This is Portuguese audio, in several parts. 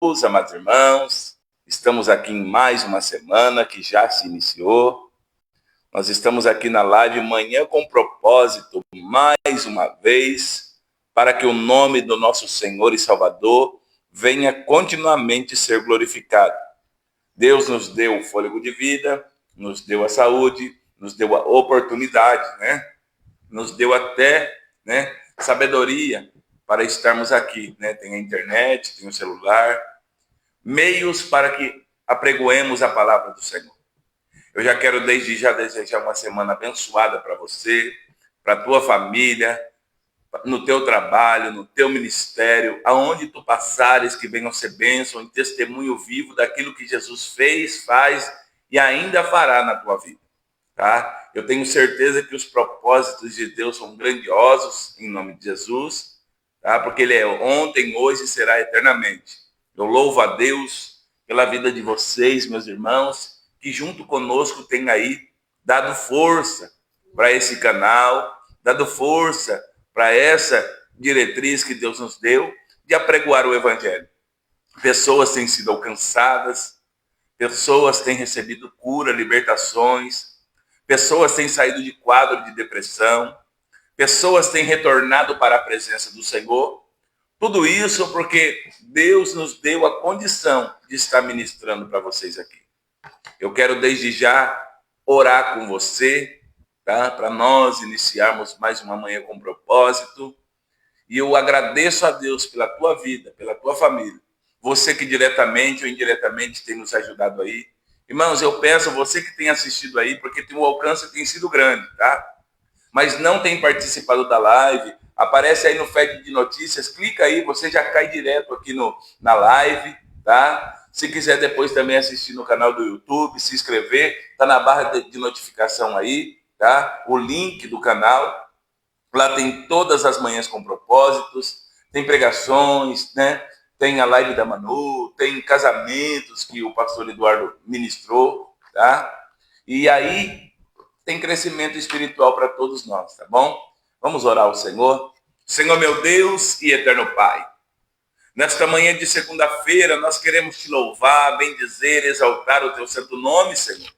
Amados irmãos, estamos aqui em mais uma semana que já se iniciou. Nós estamos aqui na live Manhã com Propósito, mais uma vez, para que o nome do nosso Senhor e Salvador venha continuamente ser glorificado. Deus nos deu o fôlego de vida, nos deu a saúde, nos deu a oportunidade, nos deu até, sabedoria para estarmos aqui, Tem a internet, tem o celular, meios para que apregoemos a palavra do Senhor. Eu já quero desde já desejar uma semana abençoada para você, para a tua família, no teu trabalho, no teu ministério, aonde tu passares, que venham ser bênção e testemunho vivo daquilo que Jesus fez, faz e ainda fará na tua vida, tá? Eu tenho certeza que os propósitos de Deus são grandiosos, em nome de Jesus, tá? Porque Ele é ontem, hoje e será eternamente. Eu louvo a Deus pela vida de vocês, meus irmãos, que junto conosco tem aí dado força para esse canal, dado força para essa diretriz que Deus nos deu de apregoar o Evangelho. Pessoas têm sido alcançadas, pessoas têm recebido cura, libertações, pessoas têm saído de quadro de depressão, pessoas têm retornado para a presença do Senhor. Tudo isso porque Deus nos deu a condição de estar ministrando para vocês aqui. Eu quero desde já orar com você, tá? Para nós iniciarmos mais uma manhã com propósito. E eu agradeço a Deus pela tua vida, pela tua família. Você que diretamente ou indiretamente tem nos ajudado aí. Irmãos, eu peço a você que tem assistido aí, porque o alcance tem sido grande, tá? Mas não tem participado da live, aparece aí no feed de notícias, clica aí, você já cai direto aqui na live, tá? Se quiser depois também assistir no canal do YouTube, se inscrever, tá na barra de notificação aí, tá? O link do canal, lá tem todas as manhãs com propósitos, tem pregações, Tem a live da Manu, tem casamentos que o pastor Eduardo ministrou, tá? E aí tem crescimento espiritual para todos nós, tá bom? Vamos orar ao Senhor. Senhor, meu Deus e eterno Pai, nesta manhã de segunda-feira, nós queremos te louvar, bendizer, exaltar o teu santo nome, Senhor.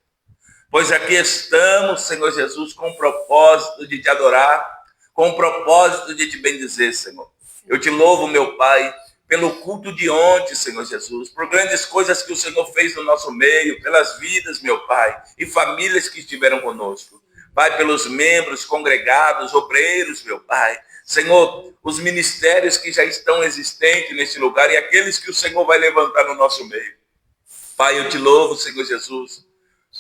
Pois aqui estamos, Senhor Jesus, com o propósito de te adorar, com o propósito de te bendizer, Senhor. Eu te louvo, meu Pai, pelo culto de ontem, Senhor Jesus, por grandes coisas que o Senhor fez no nosso meio, pelas vidas, meu Pai, e famílias que estiveram conosco. Pai, pelos membros, congregados, obreiros, meu Pai. Senhor, os ministérios que já estão existentes neste lugar e aqueles que o Senhor vai levantar no nosso meio. Pai, eu te louvo, Senhor Jesus,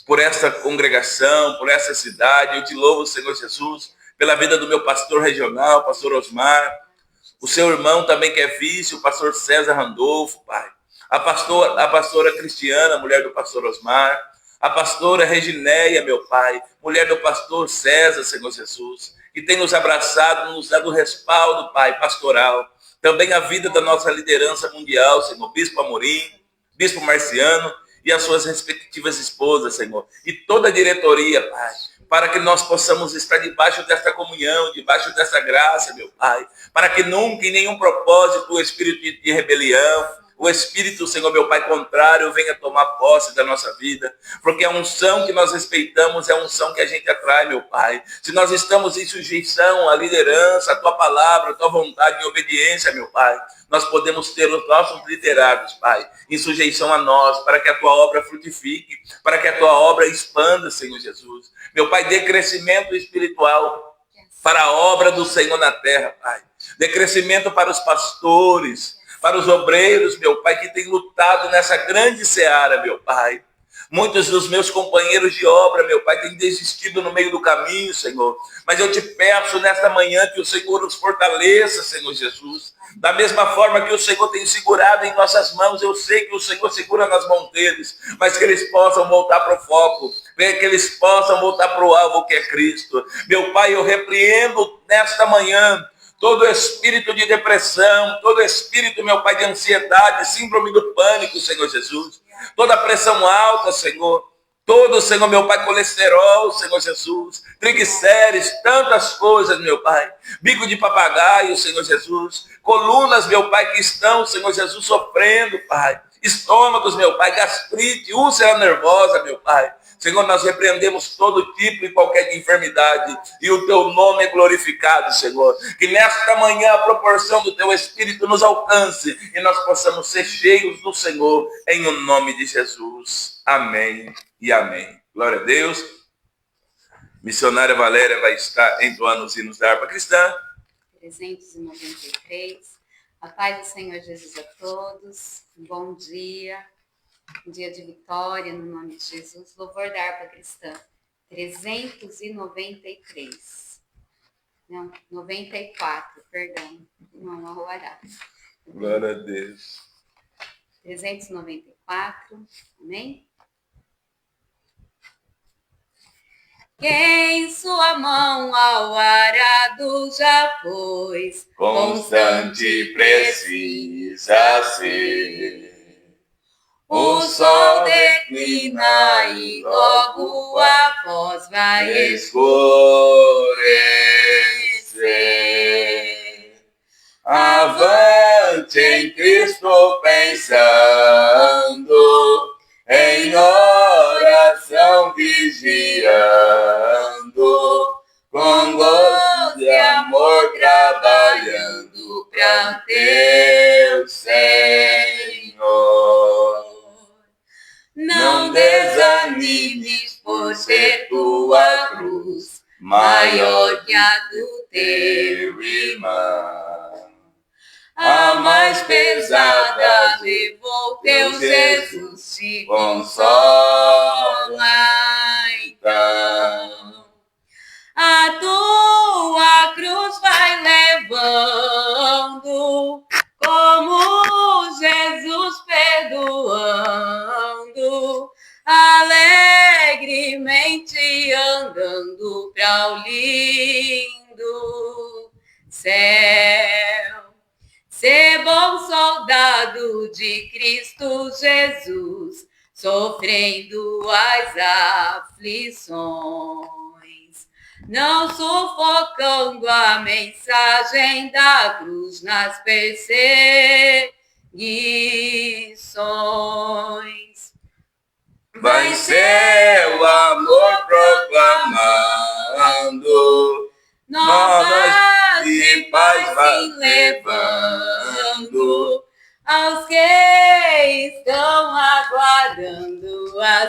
por esta congregação, por essa cidade. Eu te louvo, Senhor Jesus, pela vida do meu pastor regional, pastor Osmar, o seu irmão também que é vice, o pastor César Randolfo, Pai. A pastora Cristiana, mulher do pastor Osmar. A pastora Reginéia, meu Pai, mulher do pastor César, Senhor Jesus, que tem nos abraçado, nos dado respaldo, Pai, pastoral. Também a vida da nossa liderança mundial, Senhor, Bispo Amorim, Bispo Marciano e as suas respectivas esposas, Senhor. E toda a diretoria, Pai, para que nós possamos estar debaixo desta comunhão, debaixo dessa graça, meu Pai, para que nunca, em nenhum propósito, o espírito de rebelião, o Espírito, Senhor, meu Pai, contrário, venha tomar posse da nossa vida, porque a unção que nós respeitamos é a unção que a gente atrai, meu Pai. Se nós estamos em sujeição à liderança, à Tua palavra, à Tua vontade, em obediência, meu Pai, nós podemos ter os nossos liderados, Pai, em sujeição a nós, para que a Tua obra frutifique, para que a Tua obra expanda, Senhor Jesus. Meu Pai, dê crescimento espiritual para a obra do Senhor na terra, Pai. Dê crescimento para os pastores, para os obreiros, meu Pai, que têm lutado nessa grande seara, meu Pai. Muitos dos meus companheiros de obra, meu Pai, têm desistido no meio do caminho, Senhor. Mas eu te peço nesta manhã que o Senhor os fortaleça, Senhor Jesus. Da mesma forma que o Senhor tem segurado em nossas mãos, eu sei que o Senhor segura nas mãos deles, mas que eles possam voltar para o foco, que eles possam voltar para o alvo que é Cristo. Meu Pai, eu repreendo nesta manhã todo espírito de depressão, todo espírito, meu Pai, de ansiedade, síndrome do pânico, Senhor Jesus. Toda pressão alta, Senhor. todo, Senhor, meu Pai, colesterol, Senhor Jesus, triglicérides, tantas coisas, meu Pai, bico de papagaio, Senhor Jesus, colunas, meu Pai, que estão, Senhor Jesus, sofrendo, Pai, estômagos, meu Pai, gastrite, úlcera nervosa, meu Pai. Senhor, nós repreendemos todo tipo e qualquer enfermidade, e o teu nome é glorificado, Senhor. Que nesta manhã a proporção do teu Espírito nos alcance e nós possamos ser cheios do Senhor, em o nome de Jesus. Amém e amém. Glória a Deus. Missionária Valéria vai estar entoando os hinos da harpa cristã. 393. A paz do Senhor Jesus a todos. Um bom dia. Um dia de vitória, no nome de Jesus. Louvor da harpa cristã, 393. Não, 94, perdão. Não, Arruará. Glória a Deus. 394, amém? Quem sua mão ao arado já pôs, constante precisa ser. O sol declina e logo após vai escurecer. Avante em Cristo pensando, em oração vigiando, com gozo e amor trabalhando para teu Senhor. Não desanimes por ser tua cruz maior que a do teu irmão. A mais pesada levou teu Jesus, te consola então. A tua cruz vai levando, como Jesus perdoando, alegremente andando para o lindo céu. Ser bom soldado de Cristo Jesus, sofrendo as aflições, não sufocando a mensagem da cruz nas perseguições. Vai ser o amor proclamando, novas e paz vai levando aos que estão aguardando a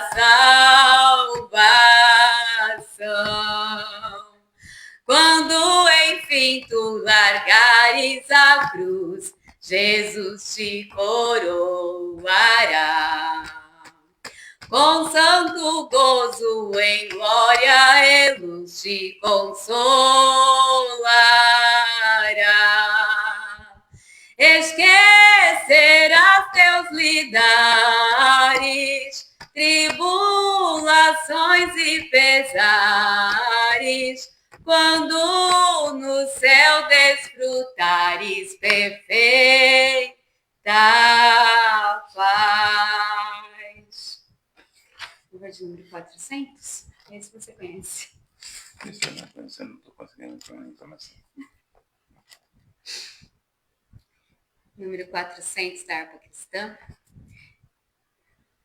salvação. Quando enfim tu largares a cruz, Jesus te coroará. Com santo gozo em glória e luz te consolará. Esquecerás teus lidares, tribulações e pesares, quando no céu desfrutares perfeita paz. Louvor de número 400? Esse você conhece. Esse eu não conheço, não estou conseguindo informação. Número 400 da harpa cristã.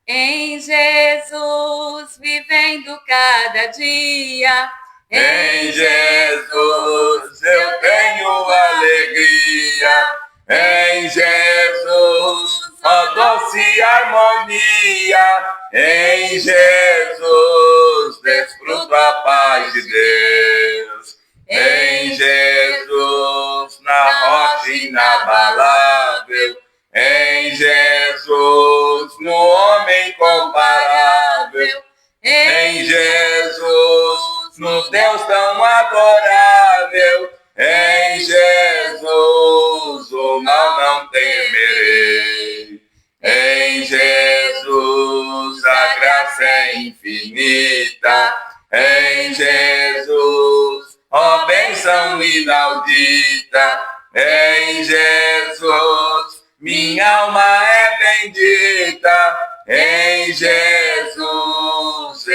Em Jesus, vivendo cada dia. Em Jesus eu tenho alegria. Em Jesus, ó doce harmonia. Em Jesus, desfruto a paz de Deus. Em Jesus, na rocha inabalável. Em Jesus, no homem comparável. Em Jesus, no Deus tão adorável. Em Jesus, o mal não temerei. Em Jesus, a graça é infinita. Em Jesus, ó bênção inaudita. Em Jesus, minha alma é bendita. Em Jesus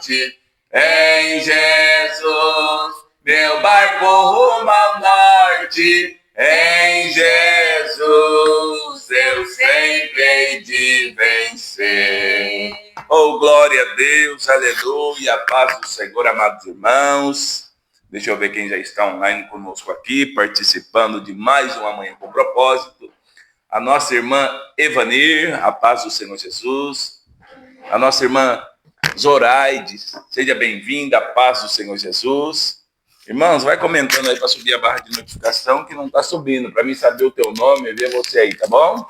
norte. Em Jesus, meu barco rumo ao norte. Em Jesus, eu sempre hei de vencer. Oh, glória a Deus, aleluia, a paz do Senhor, amados irmãos. Deixa eu ver quem já está online conosco aqui, participando de mais uma Manhã com Propósito. A nossa irmã Evanir, a paz do Senhor Jesus. A nossa irmã Zoraide, seja bem-vinda, a paz do Senhor Jesus. Irmãos, vai comentando aí para subir a barra de notificação, que não está subindo, para mim saber o teu nome e ver você aí, tá bom?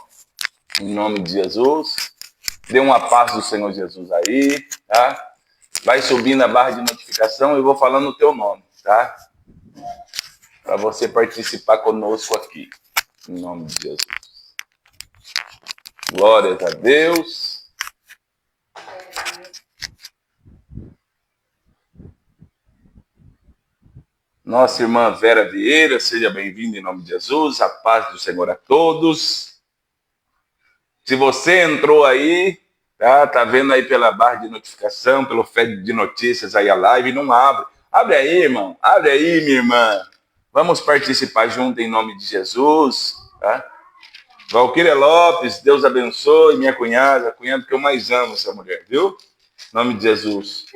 Em nome de Jesus. Dê uma paz do Senhor Jesus aí, tá? Vai subindo a barra de notificação e eu vou falando o teu nome, tá? Para você participar conosco aqui, em nome de Jesus. Glórias a Deus. Nossa irmã Vera Vieira, seja bem-vinda em nome de Jesus, a paz do Senhor a todos. Se você entrou aí, tá vendo aí pela barra de notificação, pelo feed de notícias aí a live, não abre. Abre aí, irmão, abre aí, minha irmã. Vamos participar junto em nome de Jesus, tá? Valquíria Lopes, Deus abençoe, minha cunhada, a cunhada que eu mais amo, essa mulher, viu? Em nome de Jesus.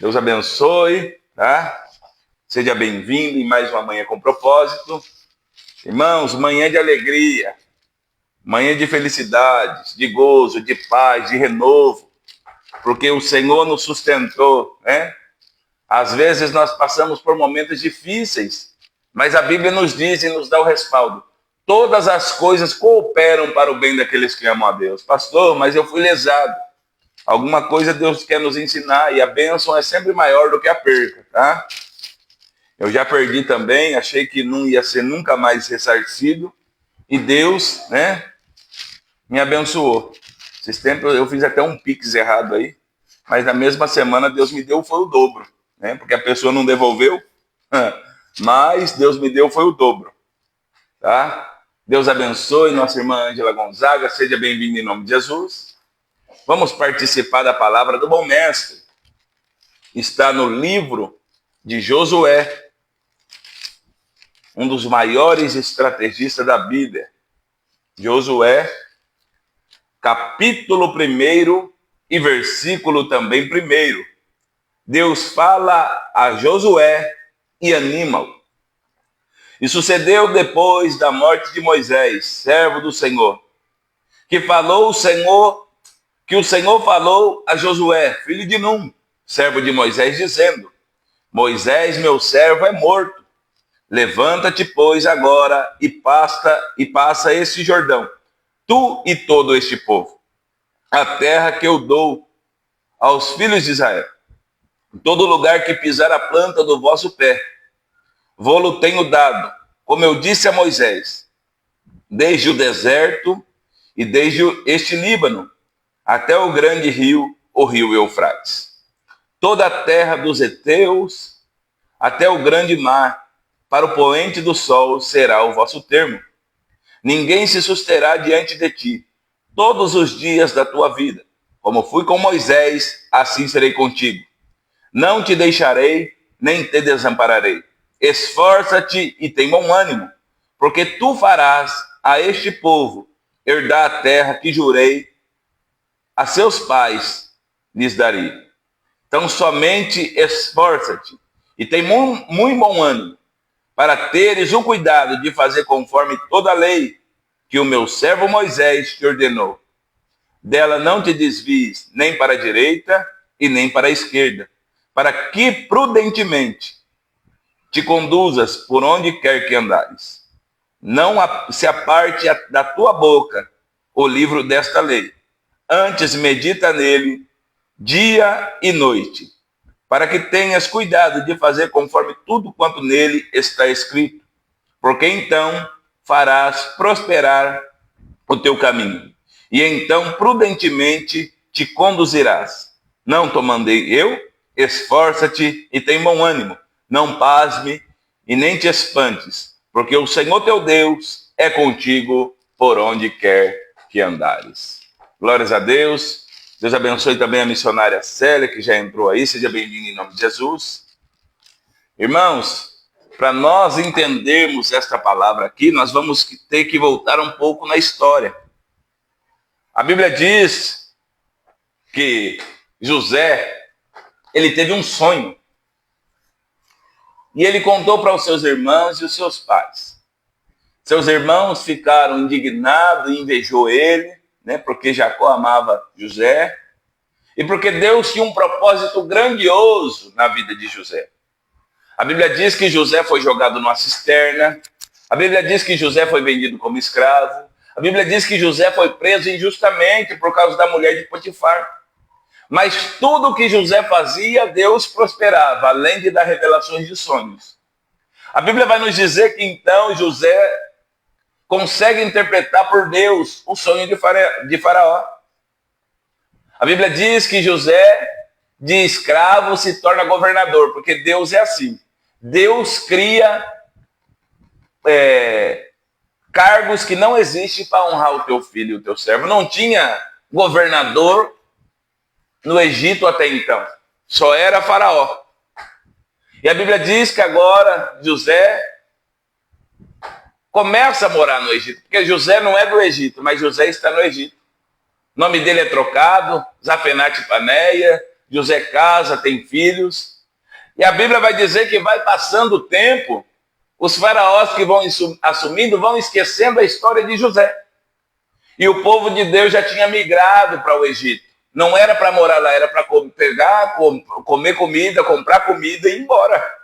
Deus abençoe, tá? Seja bem-vindo em mais uma Manhã com Propósito. Irmãos, manhã de alegria, manhã de felicidades, de gozo, de paz, de renovo, porque o Senhor nos sustentou, né? Às vezes nós passamos por momentos difíceis, mas a Bíblia nos diz e nos dá o respaldo. Todas as coisas cooperam para o bem daqueles que amam a Deus. Pastor, mas eu fui lesado. Alguma coisa Deus quer nos ensinar e a bênção é sempre maior do que a perca, tá? Eu já perdi também, achei que não ia ser nunca mais ressarcido. E Deus, né, me abençoou. Esses tempos eu fiz até um pix errado aí. Mas na mesma semana Deus me deu foi o dobro. Né, porque a pessoa não devolveu. Mas Deus me deu foi o dobro. Tá? Deus abençoe nossa irmã Ângela Gonzaga. Seja bem-vinda em nome de Jesus. Vamos participar da palavra do bom mestre. Está no livro de Josué, um dos maiores estrategistas da Bíblia. Josué, capítulo 1 e versículo também 1. Deus fala a Josué e anima-o. E sucedeu depois da morte de Moisés, servo do Senhor, que o Senhor falou a Josué, filho de Num, servo de Moisés, dizendo: Moisés, meu servo, é morto. Levanta-te, pois, agora e passa este Jordão, tu e todo este povo, a terra que eu dou aos filhos de Israel. Em todo lugar que pisar a planta do vosso pé, vô-lo tenho dado, como eu disse a Moisés, desde o deserto e desde este Líbano, até o grande rio, o rio Eufrates. Toda a terra dos heteus, até o grande mar, para o poente do sol será o vosso termo. Ninguém se susterá diante de ti, todos os dias da tua vida. Como fui com Moisés, assim serei contigo. Não te deixarei, nem te desampararei. Esforça-te e tem bom ânimo, porque tu farás a este povo herdar a terra que jurei a seus pais lhes daria. Então somente esforça-te e tem muito bom ânimo, para teres o cuidado de fazer conforme toda a lei que o meu servo Moisés te ordenou. Dela não te desvies nem para a direita e nem para a esquerda, para que prudentemente te conduzas por onde quer que andares. Não se aparte da tua boca o livro desta lei. Antes medita nele dia e noite, para que tenhas cuidado de fazer conforme tudo quanto nele está escrito, porque então farás prosperar o teu caminho, e então prudentemente te conduzirás. Não te mandei eu? Esforça-te e tem bom ânimo, não pasme e nem te espantes, porque o Senhor teu Deus é contigo por onde quer que andares. Glórias a Deus. Deus abençoe também a missionária Célia, que já entrou aí. Seja bem-vinda em nome de Jesus. Irmãos, para nós entendermos esta palavra aqui, nós vamos ter que voltar um pouco na história. A Bíblia diz que José, ele teve um sonho. E ele contou para os seus irmãos e os seus pais. Seus irmãos ficaram indignados e invejou ele, né, porque Jacó amava José. E porque Deus tinha um propósito grandioso na vida de José. A Bíblia diz que José foi jogado numa cisterna. A Bíblia diz que José foi vendido como escravo. A Bíblia diz que José foi preso injustamente por causa da mulher de Potifar. Mas tudo que José fazia, Deus prosperava, além de dar revelações de sonhos. A Bíblia vai nos dizer que então José consegue interpretar por Deus o sonho de Faraó. A Bíblia diz que José, de escravo, se torna governador, porque Deus é assim. Deus cria cargos que não existem para honrar o teu filho e o teu servo. Não tinha governador no Egito até então. Só era Faraó. E a Bíblia diz que agora José começa a morar no Egito. Porque José não é do Egito, mas José está no Egito. O nome dele é trocado, Zafenate Paneia. José casa, tem filhos. E a Bíblia vai dizer que vai passando o tempo, os faraós que vão assumindo vão esquecendo a história de José. E o povo de Deus já tinha migrado para o Egito. Não era para morar lá, era para comer comida, comprar comida e ir embora.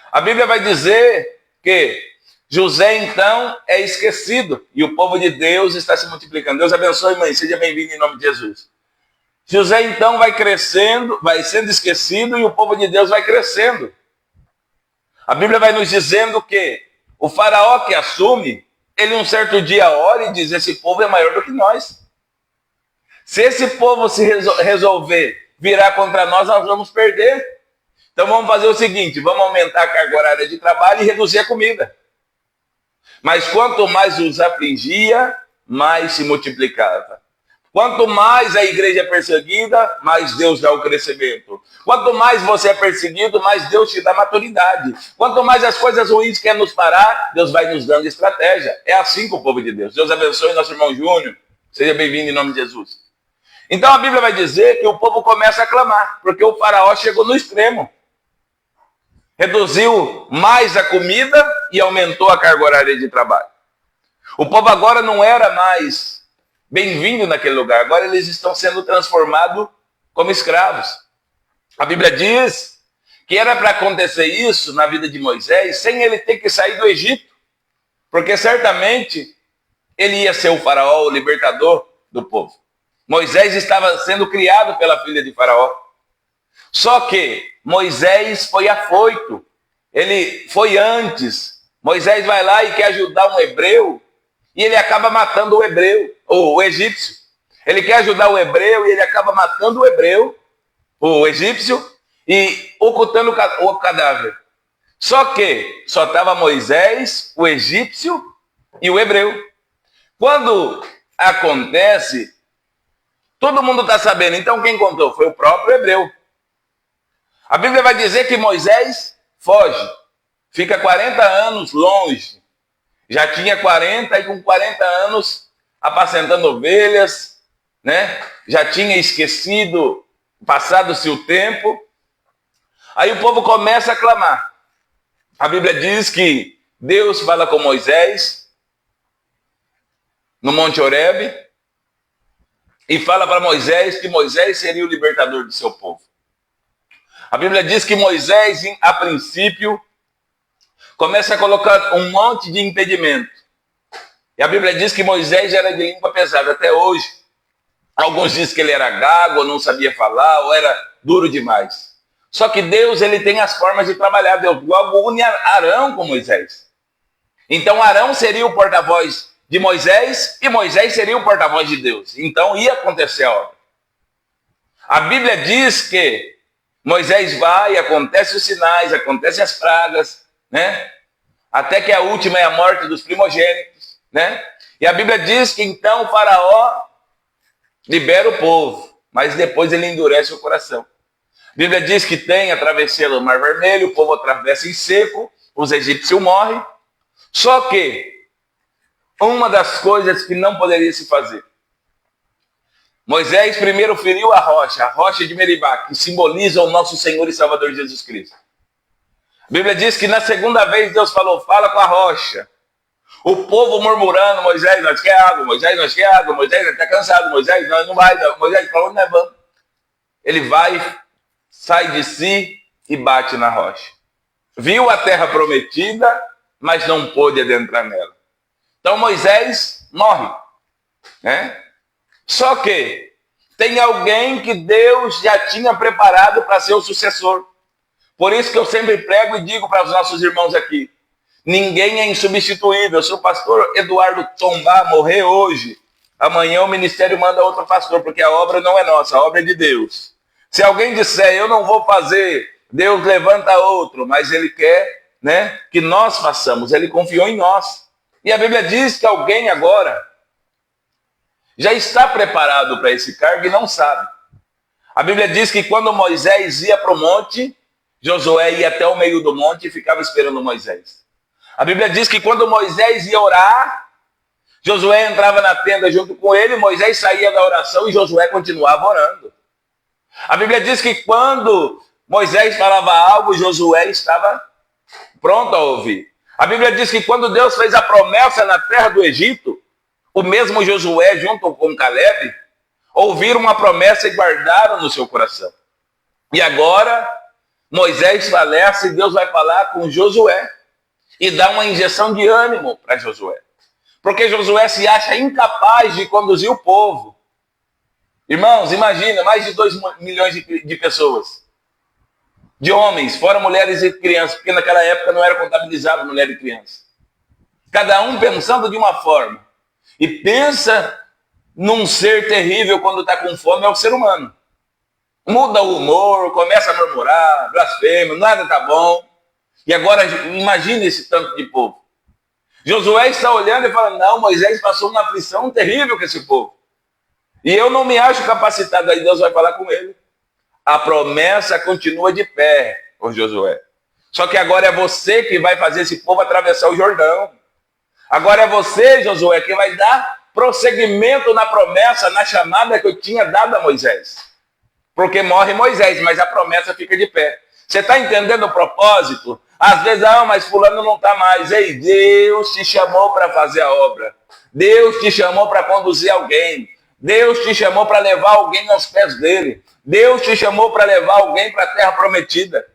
A Bíblia vai dizer que José, então, é esquecido. E o povo de Deus está se multiplicando. Deus abençoe, mãe. Seja bem-vindo em nome de Jesus. José, então, vai crescendo, vai sendo esquecido e o povo de Deus vai crescendo. A Bíblia vai nos dizendo que o faraó que assume, ele um certo dia ora e diz, esse povo é maior do que nós. Se esse povo se resolver virar contra nós, nós vamos perder. Então vamos fazer o seguinte, vamos aumentar a carga horária de trabalho e reduzir a comida. Mas quanto mais os afligia, mais se multiplicava. Quanto mais a igreja é perseguida, mais Deus dá o crescimento. Quanto mais você é perseguido, mais Deus te dá maturidade. Quanto mais as coisas ruins querem nos parar, Deus vai nos dando estratégia. É assim com o povo de Deus. Deus abençoe nosso irmão Júnior. Seja bem-vindo em nome de Jesus. Então a Bíblia vai dizer que o povo começa a clamar, porque o faraó chegou no extremo. Reduziu mais a comida e aumentou a carga horária de trabalho. O povo agora não era mais bem-vindo naquele lugar. Agora eles estão sendo transformados como escravos. A Bíblia diz que era para acontecer isso na vida de Moisés sem ele ter que sair do Egito. Porque certamente ele ia ser o faraó, o libertador do povo. Moisés estava sendo criado pela filha de Faraó. Só que Moisés foi afoito. Ele foi antes. Moisés vai lá e quer ajudar um hebreu e ele acaba matando o hebreu, ou o egípcio. Ele quer ajudar o hebreu e ele acaba matando o hebreu, o egípcio, e ocultando o cadáver. Só que só estava Moisés, o egípcio e o hebreu. Quando acontece, todo mundo está sabendo. Então quem contou? Foi o próprio hebreu. A Bíblia vai dizer que Moisés foge. Fica 40 anos longe. Já tinha 40 e com 40 anos apacentando ovelhas, né? Já tinha esquecido, passado-se o tempo. Aí o povo começa a clamar. A Bíblia diz que Deus fala com Moisés no Monte Horebe e fala para Moisés que Moisés seria o libertador do seu povo. A Bíblia diz que Moisés, a princípio, começa a colocar um monte de impedimento. E a Bíblia diz que Moisés era de língua pesada até hoje. Alguns dizem que ele era gago, ou não sabia falar, ou era duro demais. Só que Deus, ele tem as formas de trabalhar. Deus logo une Arão com Moisés. Então Arão seria o porta-voz de Moisés e Moisés seria o porta-voz de Deus. Então ia acontecer a obra. A Bíblia diz que Moisés vai, acontecem os sinais, acontecem as pragas, né? Até que a última é a morte dos primogênitos, né? E a Bíblia diz que então o faraó libera o povo, mas depois ele endurece o coração. A Bíblia diz que tem a travessia do Mar Vermelho, o povo atravessa em seco, os egípcios morrem. Só que uma das coisas que não poderia se fazer, Moisés primeiro feriu a rocha de Meribá, que simboliza o nosso Senhor e Salvador Jesus Cristo. A Bíblia diz que na segunda vez Deus falou, fala com a rocha. O povo murmurando, Moisés, nós quer água, Moisés, nós quer água, Moisés, está cansado, Moisés, nós não vai, não. Moisés, para onde nós vamos? Ele vai, sai de si e bate na rocha. Viu a terra prometida, mas não pôde adentrar nela. Então Moisés morre, né? Só que tem alguém que Deus já tinha preparado para ser o sucessor. Por isso que eu sempre prego e digo para os nossos irmãos aqui, ninguém é insubstituível. Se o pastor Eduardo tombar, morrer hoje, amanhã o ministério manda outro pastor, porque a obra não é nossa, a obra é de Deus. Se alguém disser, eu não vou fazer, Deus levanta outro, mas ele quer, né, que nós façamos, ele confiou em nós. E a Bíblia diz que alguém agora já está preparado para esse cargo e não sabe. A Bíblia diz que quando Moisés ia para o monte, Josué ia até o meio do monte e ficava esperando Moisés. A Bíblia diz que quando Moisés ia orar, Josué entrava na tenda junto com ele, Moisés saía da oração e Josué continuava orando. A Bíblia diz que quando Moisés falava algo, Josué estava pronto a ouvir. A Bíblia diz que quando Deus fez a promessa na terra do Egito, o mesmo Josué junto com Caleb ouviram uma promessa e guardaram no seu coração. E agora Moisés falece e Deus vai falar com Josué e dá uma injeção de ânimo para Josué. Porque Josué se acha incapaz de conduzir o povo. Irmãos, imagina, mais de 2 milhões de pessoas. De homens, fora mulheres e crianças, porque naquela época não era contabilizado mulher e criança. Cada um pensando de uma forma. E pensa num ser terrível quando está com fome, é o ser humano. Muda o humor, começa a murmurar, blasfema, nada está bom. E agora imagine esse tanto de povo. Josué está olhando e falando, não, Moisés passou uma aflição terrível com esse povo. E eu não me acho capacitado, aí Deus vai falar com ele. A promessa continua de pé, ô Josué. Só que agora é você que vai fazer esse povo atravessar o Jordão. Agora é você, Josué, que vai dar prosseguimento na promessa, na chamada que eu tinha dado a Moisés. Porque morre Moisés, mas a promessa fica de pé. Você está entendendo o propósito? Às vezes, mas fulano não está mais. Ei, Deus te chamou para fazer a obra. Deus te chamou para conduzir alguém. Deus te chamou para levar alguém aos pés dele. Deus te chamou para levar alguém para a terra prometida.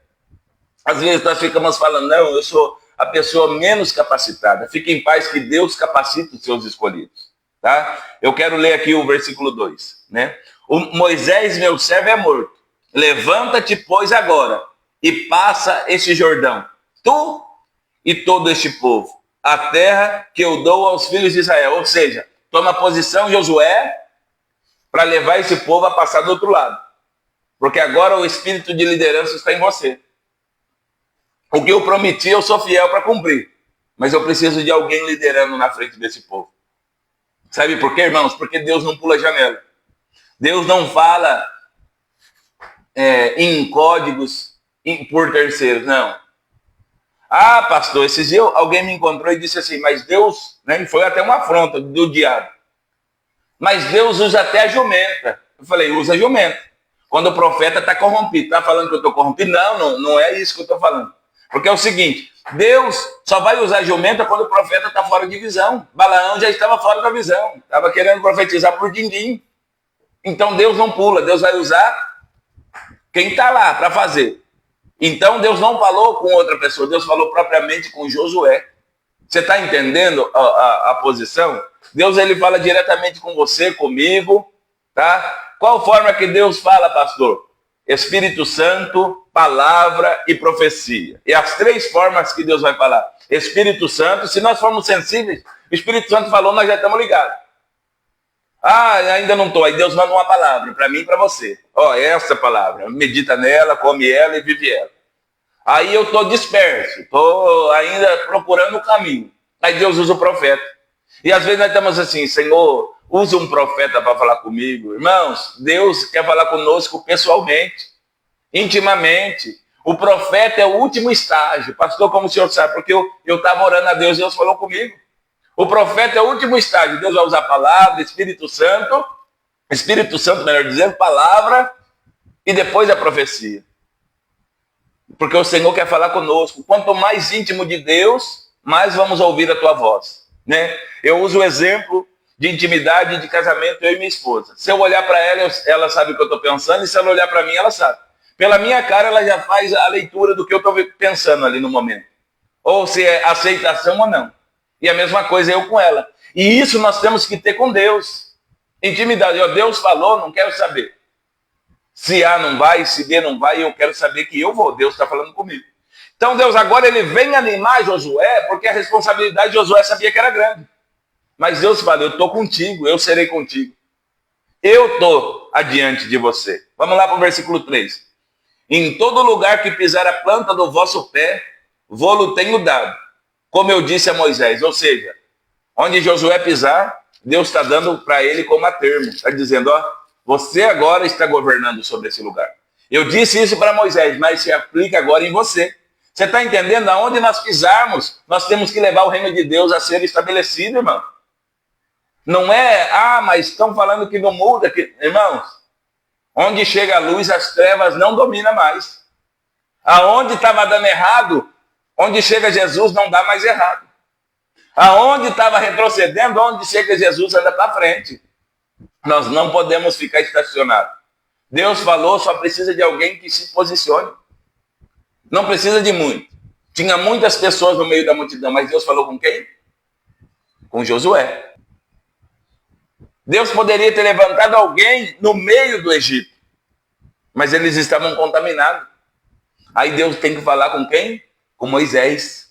Às vezes nós ficamos falando, não, eu sou a pessoa menos capacitada. Fique em paz que Deus capacita os seus escolhidos. Tá? Eu quero ler aqui o versículo 2. Né? O Moisés, meu servo, é morto. Levanta-te, pois, agora, e passa este Jordão, tu e todo este povo, a terra que eu dou aos filhos de Israel. Ou seja, toma posição, Josué, para levar esse povo a passar do outro lado. Porque agora o espírito de liderança está em você. O que eu prometi, eu sou fiel para cumprir. Mas eu preciso de alguém liderando na frente desse povo. Sabe por quê, irmãos? Porque Deus não pula janela. Deus não fala em códigos por terceiros, não. Ah, pastor, esses dias alguém me encontrou e disse assim, mas Deus, né, foi até uma afronta do diabo. Mas Deus usa até a jumenta. Eu falei, usa a jumenta. Quando o profeta está corrompido. Está falando que eu estou corrompido? Não é isso que eu estou falando. Porque é o seguinte, Deus só vai usar a jumenta quando o profeta está fora de visão. Balaão já estava fora da visão. Estava querendo profetizar por din-din. Então Deus não pula. Deus vai usar quem está lá para fazer. Então Deus não falou com outra pessoa. Deus falou propriamente com Josué. Você está entendendo a posição? Deus ele fala diretamente com você, comigo. Tá? Qual forma que Deus fala, pastor? Espírito Santo, palavra e profecia. E as 3 formas que Deus vai falar. Espírito Santo, se nós formos sensíveis, o Espírito Santo falou, nós já estamos ligados. Ah, ainda não estou. Aí Deus manda uma palavra para mim e para você. Ó, essa palavra. Medita nela, come ela e vive ela. Aí eu estou disperso, estou ainda procurando o caminho. Aí Deus usa o profeta. E às vezes nós estamos assim, Senhor, usa um profeta para falar comigo. Irmãos, Deus quer falar conosco pessoalmente, intimamente. O profeta é o último estágio. Pastor, como o senhor sabe? Porque eu estava orando a Deus e Deus falou comigo. O profeta é o último estágio. Deus vai usar a palavra, Espírito Santo, melhor dizendo, palavra, e depois a profecia. Porque o Senhor quer falar conosco. Quanto mais íntimo de Deus, mais vamos ouvir a tua voz. Né? Eu uso o exemplo de intimidade de casamento, eu e minha esposa. Se eu olhar para ela, ela sabe o que eu estou pensando, e se ela olhar para mim, ela sabe. Pela minha cara, ela já faz a leitura do que eu estou pensando ali no momento. Ou se é aceitação ou não. E a mesma coisa eu com ela. E isso nós temos que ter com Deus. Intimidade. Deus falou, não quero saber. Se A não vai, se B não vai, eu quero saber que eu vou. Deus está falando comigo. Então Deus agora ele vem animar Josué, porque a responsabilidade de Josué sabia que era grande. Mas Deus fala, eu estou contigo, eu serei contigo. Eu estou adiante de você. Vamos lá para o versículo 3. Em todo lugar que pisar a planta do vosso pé, vou-lo tenho dado, como eu disse a Moisés. Ou seja, onde Josué pisar, Deus está dando para ele como a termo. Está dizendo, você agora está governando sobre esse lugar. Eu disse isso para Moisés, mas se aplica agora em você. Você está entendendo? Aonde nós pisarmos, nós temos que levar o reino de Deus a ser estabelecido, irmão. Não é, mas estão falando que não muda. Irmãos, onde chega a luz, as trevas não dominam mais. Aonde estava dando errado, onde chega Jesus, não dá mais errado. Aonde estava retrocedendo, onde chega Jesus, anda para frente. Nós não podemos ficar estacionados. Deus falou, só precisa de alguém que se posicione. Não precisa de muito. Tinha muitas pessoas no meio da multidão, mas Deus falou com quem? Com Josué. Deus poderia ter levantado alguém no meio do Egito, mas eles estavam contaminados. Aí Deus tem que falar com quem? Com Moisés.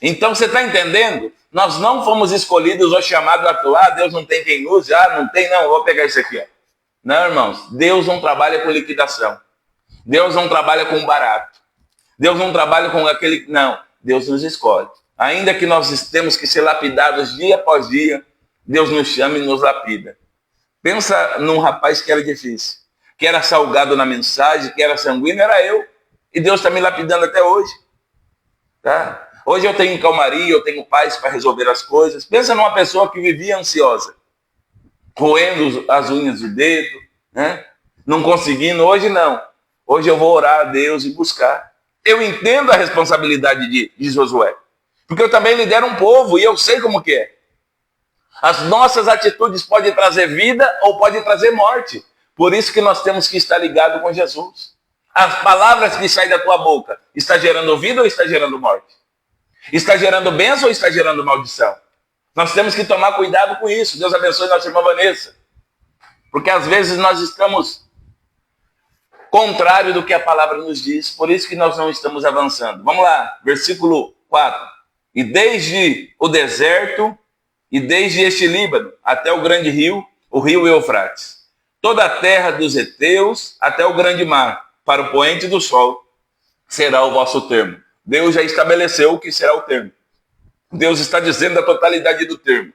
Então você está entendendo? Nós não fomos escolhidos ou chamados a atuar. Deus não tem quem use. Não tem, não. Vou pegar isso aqui. Não, irmãos. Deus não trabalha com liquidação. Deus não trabalha com barato. Deus não trabalha com aquele... Não. Deus nos escolhe. Ainda que nós temos que ser lapidados dia após dia, Deus nos chama e nos lapida. Pensa num rapaz que era difícil, que era salgado na mensagem, que era sanguíneo, era eu. E Deus está me lapidando até hoje. Tá? Hoje eu tenho calmaria, eu tenho paz para resolver as coisas. Pensa numa pessoa que vivia ansiosa, roendo as unhas do dedo, né? Não conseguindo. Hoje não. Hoje eu vou orar a Deus e buscar. Eu entendo a responsabilidade de Josué, porque eu também lidero um povo e eu sei como que é. As nossas atitudes podem trazer vida ou podem trazer morte. Por isso que nós temos que estar ligados com Jesus. As palavras que saem da tua boca, está gerando vida ou está gerando morte? Está gerando bênção ou está gerando maldição? Nós temos que tomar cuidado com isso. Deus abençoe nossa irmã Vanessa. Porque às vezes nós estamos contrário do que a palavra nos diz. Por isso que nós não estamos avançando. Vamos lá, versículo 4. E desde o deserto, e desde este Líbano até o grande rio, o rio Eufrates, toda a terra dos heteus até o grande mar, para o poente do sol, será o vosso termo. Deus já estabeleceu o que será o termo. Deus está dizendo a totalidade do termo.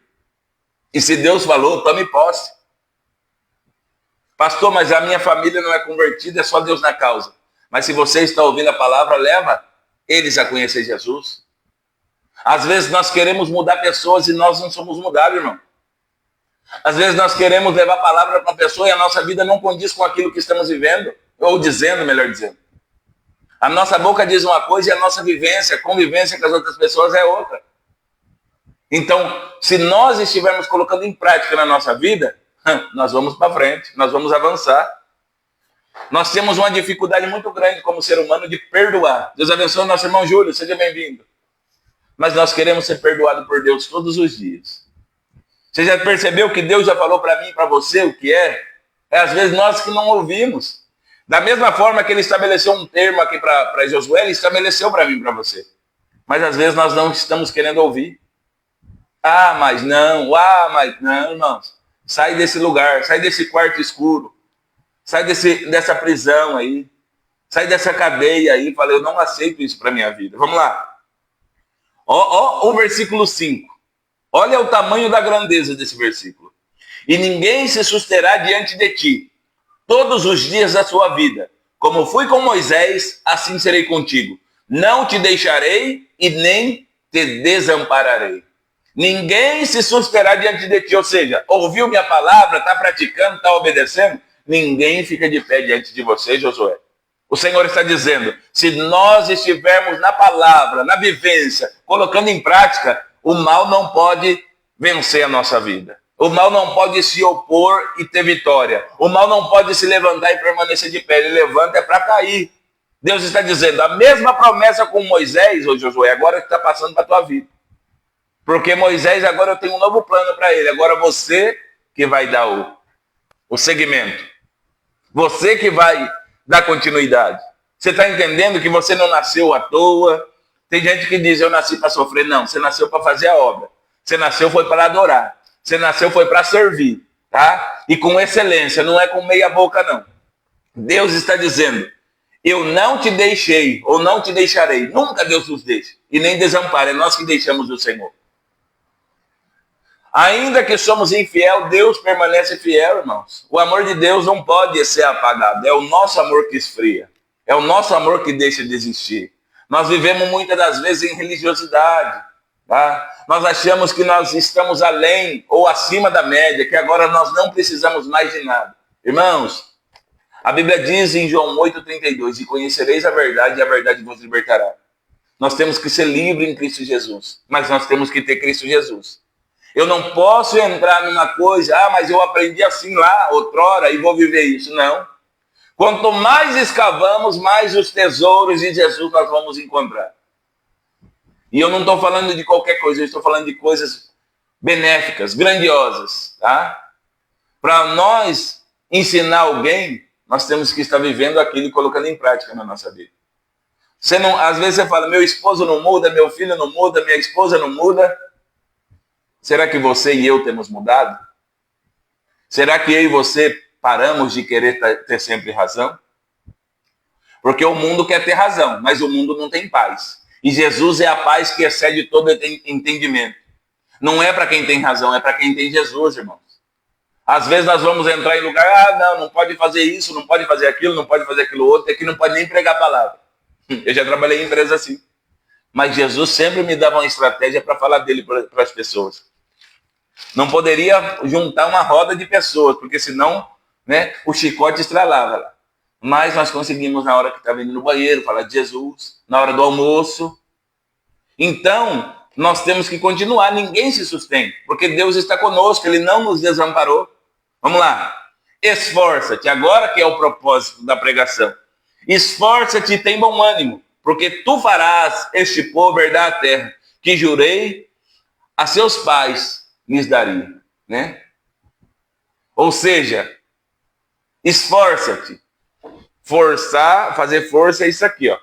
E se Deus falou, tome posse. Pastor, mas a minha família não é convertida, é só Deus na causa. Mas se você está ouvindo a palavra, leva eles a conhecer Jesus. Às vezes nós queremos mudar pessoas e nós não somos mudados, irmão. Às vezes nós queremos levar a palavra para uma pessoa e a nossa vida não condiz com aquilo que estamos vivendo, ou dizendo, melhor dizendo. A nossa boca diz uma coisa e a nossa vivência, a convivência com as outras pessoas é outra. Então, se nós estivermos colocando em prática na nossa vida, nós vamos para frente, nós vamos avançar. Nós temos uma dificuldade muito grande como ser humano de perdoar. Deus abençoe nosso irmão Júlio, seja bem-vindo. Mas nós queremos ser perdoados por Deus todos os dias. Você já percebeu que Deus já falou para mim e para você o que é? É às vezes nós que não ouvimos. Da mesma forma que ele estabeleceu um termo aqui para Josué, ele estabeleceu para mim e para você. Mas às vezes nós não estamos querendo ouvir. Mas não, irmãos. Sai desse lugar, sai desse quarto escuro. Sai dessa prisão aí. Sai dessa cadeia aí. Falei, eu não aceito isso para minha vida. Vamos lá. Ó o versículo 5. Olha o tamanho da grandeza desse versículo. e ninguém se susterá diante de ti todos os dias da sua vida. Como fui com Moisés, assim serei contigo. Não te deixarei e nem te desampararei. Ninguém se susterá diante de ti, ou seja, ouviu minha palavra, está praticando, está obedecendo, ninguém fica de pé diante de você, Josué. O Senhor está dizendo, se nós estivermos na palavra, na vivência, colocando em prática, o mal não pode vencer a nossa vida. O mal não pode se opor e ter vitória. O mal não pode se levantar e permanecer de pé. Ele levanta é para cair. Deus está dizendo, a mesma promessa com Moisés, ô Josué, agora que está passando para a tua vida. Porque Moisés, agora eu tenho um novo plano para ele. Agora você que vai dar o segmento. Você que vai dar continuidade. Você está entendendo que você não nasceu à toa? Tem gente que diz, eu nasci para sofrer. Não, você nasceu para fazer a obra. Você nasceu foi para adorar. Você nasceu foi para servir. Tá? E com excelência, não é com meia boca não. Deus está dizendo, eu não te deixei ou não te deixarei. Nunca Deus nos deixa. E nem desampara, é nós que deixamos o Senhor. Ainda que somos infiel, Deus permanece fiel, irmãos. O amor de Deus não pode ser apagado. É o nosso amor que esfria. É o nosso amor que deixa de existir. Nós vivemos muitas das vezes em religiosidade. Tá? Nós achamos que nós estamos além ou acima da média, que agora nós não precisamos mais de nada. Irmãos, a Bíblia diz em João 8,32, e conhecereis a verdade e a verdade vos libertará. Nós temos que ser livres em Cristo Jesus, mas nós temos que ter Cristo Jesus. Eu não posso entrar numa coisa, mas eu aprendi assim lá, outrora, e vou viver isso. Não. Quanto mais escavamos, mais os tesouros de Jesus nós vamos encontrar. E eu não estou falando de qualquer coisa, eu estou falando de coisas benéficas, grandiosas. Tá? Para nós ensinar alguém, nós temos que estar vivendo aquilo e colocando em prática na nossa vida. Você não, às vezes você fala, meu esposo não muda, meu filho não muda, minha esposa não muda. Será que você e eu temos mudado? Será que eu e você paramos de querer ter sempre razão? Porque o mundo quer ter razão, mas o mundo não tem paz. E Jesus é a paz que excede todo entendimento. Não é para quem tem razão, é para quem tem Jesus, irmãos. Às vezes nós vamos entrar em lugar, não pode fazer isso, não pode fazer aquilo, não pode fazer aquilo outro, aqui não pode nem pregar a palavra. Eu já trabalhei em empresa assim. Mas Jesus sempre me dava uma estratégia para falar dele para as pessoas. Não poderia juntar uma roda de pessoas, porque senão, né, o chicote estralava lá. Mas nós conseguimos, na hora que estava indo no banheiro, falar de Jesus, na hora do almoço. Então, nós temos que continuar, ninguém se sustém, porque Deus está conosco, Ele não nos desamparou. Vamos lá, esforça-te, agora que é o propósito da pregação. Esforça-te e tem bom ânimo, porque tu farás este povo herdar a terra, que jurei a seus pais lhes daria, né? Ou seja, esforça-te. Forçar, fazer força é isso aqui, ó.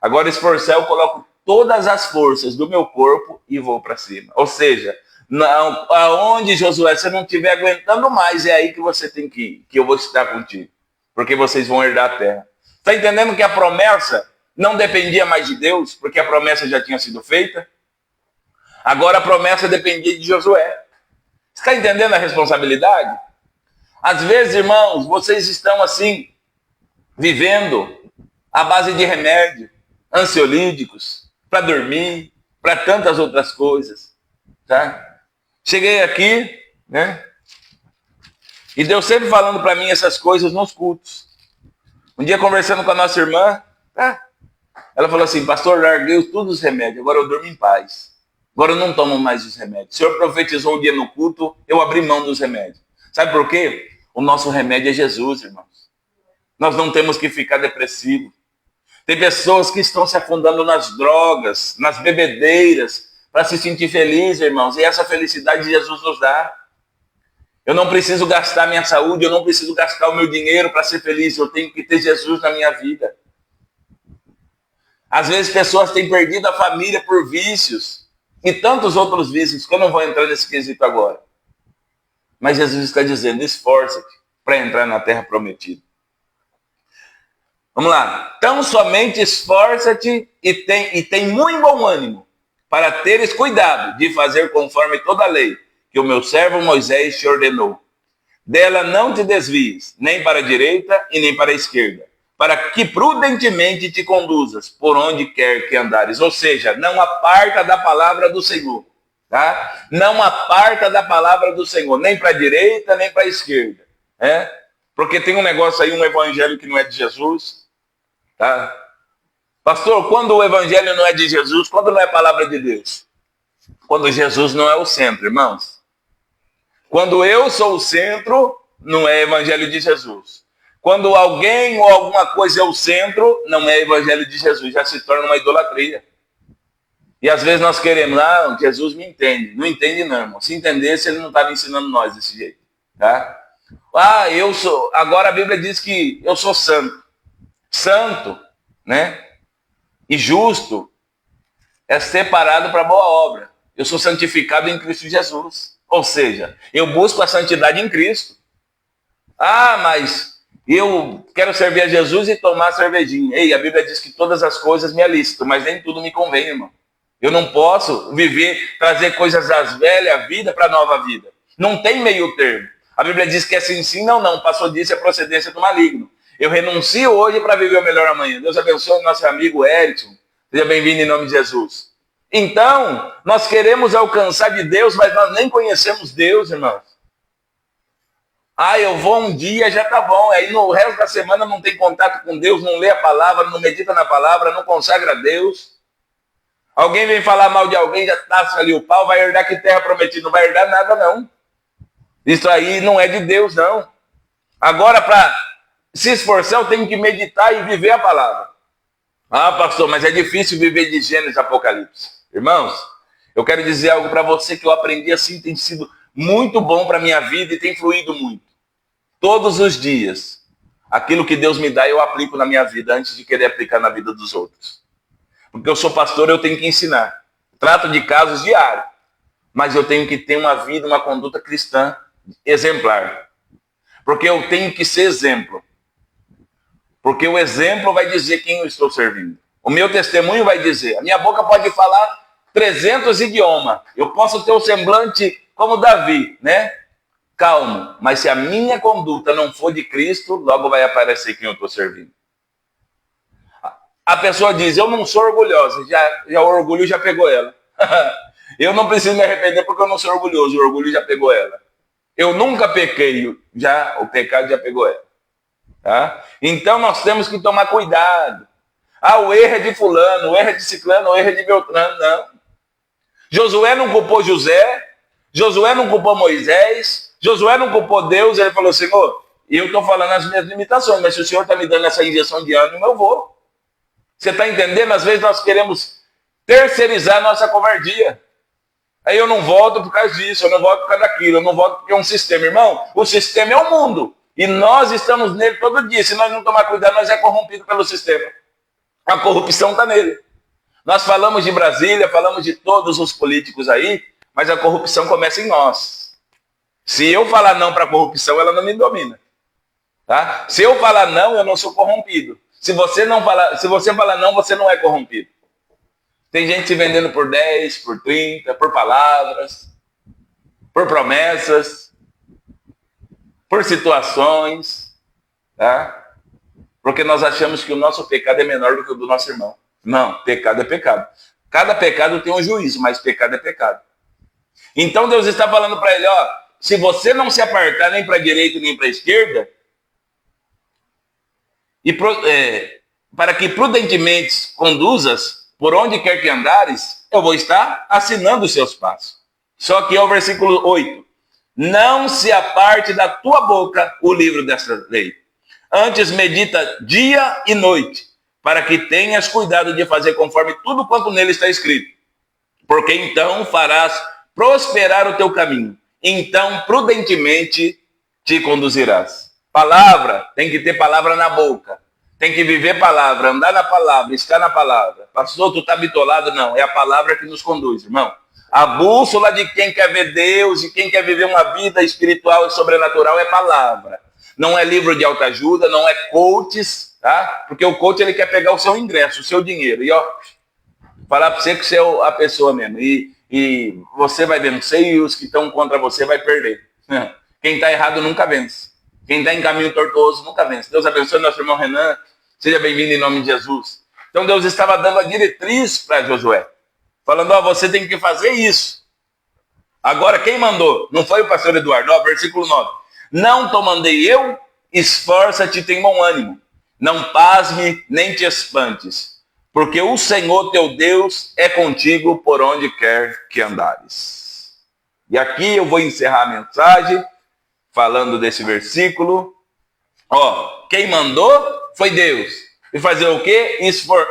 Agora esforçar, eu coloco todas as forças do meu corpo e vou para cima. Ou seja, não, aonde, Josué, você não estiver aguentando mais, é aí que você tem que ir, que eu vou estar contigo. Porque vocês vão herdar a terra. Está entendendo que a promessa não dependia mais de Deus, porque a promessa já tinha sido feita? Agora a promessa dependia de Josué. Você está entendendo a responsabilidade? Às vezes, irmãos, vocês estão assim, vivendo à base de remédio, ansiolíticos, para dormir, para tantas outras coisas. Tá? Cheguei aqui, né? E Deus sempre falando para mim essas coisas nos cultos. Um dia conversando com a nossa irmã, tá? Ela falou assim, pastor, larguei todos os remédios, agora eu durmo em paz. Agora eu não tomo mais os remédios. O Senhor profetizou um dia no culto, eu abri mão dos remédios. Sabe por quê? O nosso remédio é Jesus, irmãos. Nós não temos que ficar depressivos. Tem pessoas que estão se afundando nas drogas, nas bebedeiras, para se sentir feliz, irmãos. E essa felicidade Jesus nos dá. Eu não preciso gastar minha saúde, eu não preciso gastar o meu dinheiro para ser feliz. Eu tenho que ter Jesus na minha vida. Às vezes pessoas têm perdido a família por vícios. E tantos outros vícios, que eu não vou entrar nesse quesito agora. Mas Jesus está dizendo, esforça-te para entrar na terra prometida. Vamos lá. Tão somente esforça-te e tem muito bom ânimo, para teres cuidado de fazer conforme toda a lei que o meu servo Moisés te ordenou. Dela não te desvies, nem para a direita e nem para a esquerda, para que prudentemente te conduzas por onde quer que andares. Ou seja, não aparta da palavra do Senhor. Tá? Não aparta da palavra do Senhor, nem para a direita, nem para a esquerda. Porque tem um negócio aí, um evangelho que não é de Jesus. Tá? Pastor, quando o evangelho não é de Jesus, quando não é palavra de Deus? Quando Jesus não é o centro, irmãos. Quando eu sou o centro, não é evangelho de Jesus. Quando alguém ou alguma coisa é o centro, não é evangelho de Jesus, já se torna uma idolatria. E às vezes nós queremos, Jesus me entende. Não entende não, irmão. Se entendesse, ele não estava ensinando nós desse jeito. Tá? Eu sou... Agora a Bíblia diz que eu sou santo. Santo, né? E justo é separado para boa obra. Eu sou santificado em Cristo Jesus. Ou seja, eu busco a santidade em Cristo. Mas eu quero servir a Jesus e tomar cervejinha. Ei, a Bíblia diz que todas as coisas me é lícito, mas nem tudo me convém, irmão. Eu não posso trazer coisas das velhas vida para a nova vida. Não tem meio termo. A Bíblia diz que é sim, não. Passou disso é procedência do maligno. Eu renuncio hoje para viver o melhor amanhã. Deus abençoe o nosso amigo Erickson. Seja bem-vindo em nome de Jesus. Então, nós queremos alcançar de Deus, mas nós nem conhecemos Deus, irmãos. Eu vou um dia, já tá bom. Aí no resto da semana não tem contato com Deus, não lê a palavra, não medita na palavra, não consagra a Deus. Alguém vem falar mal de alguém, já tasca ali o pau, vai herdar que terra prometida? Não vai herdar nada, não. Isso aí não é de Deus, não. Agora, para se esforçar, eu tenho que meditar e viver a palavra. Pastor, mas é difícil viver de Gênesis e Apocalipse. Irmãos, eu quero dizer algo para você que eu aprendi assim, tem sido muito bom para a minha vida e tem fluído muito. Todos os dias, aquilo que Deus me dá, eu aplico na minha vida antes de querer aplicar na vida dos outros. Porque eu sou pastor, eu tenho que ensinar. Trato de casos diários, mas eu tenho que ter uma vida, uma conduta cristã exemplar. Porque eu tenho que ser exemplo. Porque o exemplo vai dizer quem eu estou servindo. O meu testemunho vai dizer. A minha boca pode falar 300 idiomas. Eu posso ter um semblante como Davi, né? Calmo. Mas se a minha conduta não for de Cristo, logo vai aparecer quem eu estou servindo. A pessoa diz, eu não sou orgulhosa. Já o orgulho já pegou ela. Eu não preciso me arrepender porque eu não sou orgulhoso. O orgulho já pegou ela. Eu nunca pequei. O pecado já pegou ela. Tá? Então nós temos que tomar cuidado. O erro é de fulano, o erro é de ciclano, o erro é de Beltrano. Não. Josué não culpou José, Josué não culpou Moisés, Josué não culpou Deus. Ele falou, Senhor, eu estou falando as minhas limitações, mas se o Senhor está me dando essa injeção de ânimo, eu vou. Você está entendendo? Às vezes nós queremos terceirizar a nossa covardia. Aí eu não volto por causa disso, eu não volto por causa daquilo, eu não volto porque é um sistema. Irmão, o sistema é o mundo. E nós estamos nele todo dia. Se nós não tomar cuidado, nós é corrompido pelo sistema. A corrupção está nele. Nós falamos de Brasília, falamos de todos os políticos aí, mas a corrupção começa em nós. Se eu falar não para a corrupção, ela não me domina. Tá? Se eu falar não, eu não sou corrompido. Se você falar não, você não é corrompido. Tem gente se vendendo por 10, por 30, por palavras, por promessas, por situações, tá? Porque nós achamos que o nosso pecado é menor do que o do nosso irmão. Não, pecado é pecado. Cada pecado tem um juízo, mas pecado é pecado. Então Deus está falando para ele, se você não se apartar nem para a direita nem para a esquerda, para que prudentemente conduzas por onde quer que andares, eu vou estar assinando os seus passos. Só que é o versículo 8. Não se aparte da tua boca o livro desta lei. Antes medita dia e noite, para que tenhas cuidado de fazer conforme tudo quanto nele está escrito. Porque então farás prosperar o teu caminho. Então prudentemente te conduzirás. Palavra, tem que ter palavra na boca. Tem que viver palavra, andar na palavra, estar na palavra. Pastor, tu está bitolado? Não, é a palavra que nos conduz, irmão. A bússola de quem quer ver Deus e quem quer viver uma vida espiritual e sobrenatural é palavra. Não é livro de autoajuda, não é coaches, tá? Porque o coach ele quer pegar o seu ingresso, o seu dinheiro. E falar para você que você é a pessoa mesmo. E e você vai vencer e os que estão contra você vai perder. Quem está errado nunca vence. Quem está em caminho tortuoso nunca vence. Deus abençoe nosso irmão Renan. Seja bem-vindo em nome de Jesus. Então Deus estava dando a diretriz para Josué. Falando, você tem que fazer isso. Agora, quem mandou? Não foi o pastor Eduardo. Versículo 9. Não te mandei eu, esforça-te e tem bom ânimo. Não pasme, nem te espantes. Porque o Senhor teu Deus é contigo por onde quer que andares. E aqui eu vou encerrar a mensagem falando desse versículo. Quem mandou foi Deus. E fazer o quê?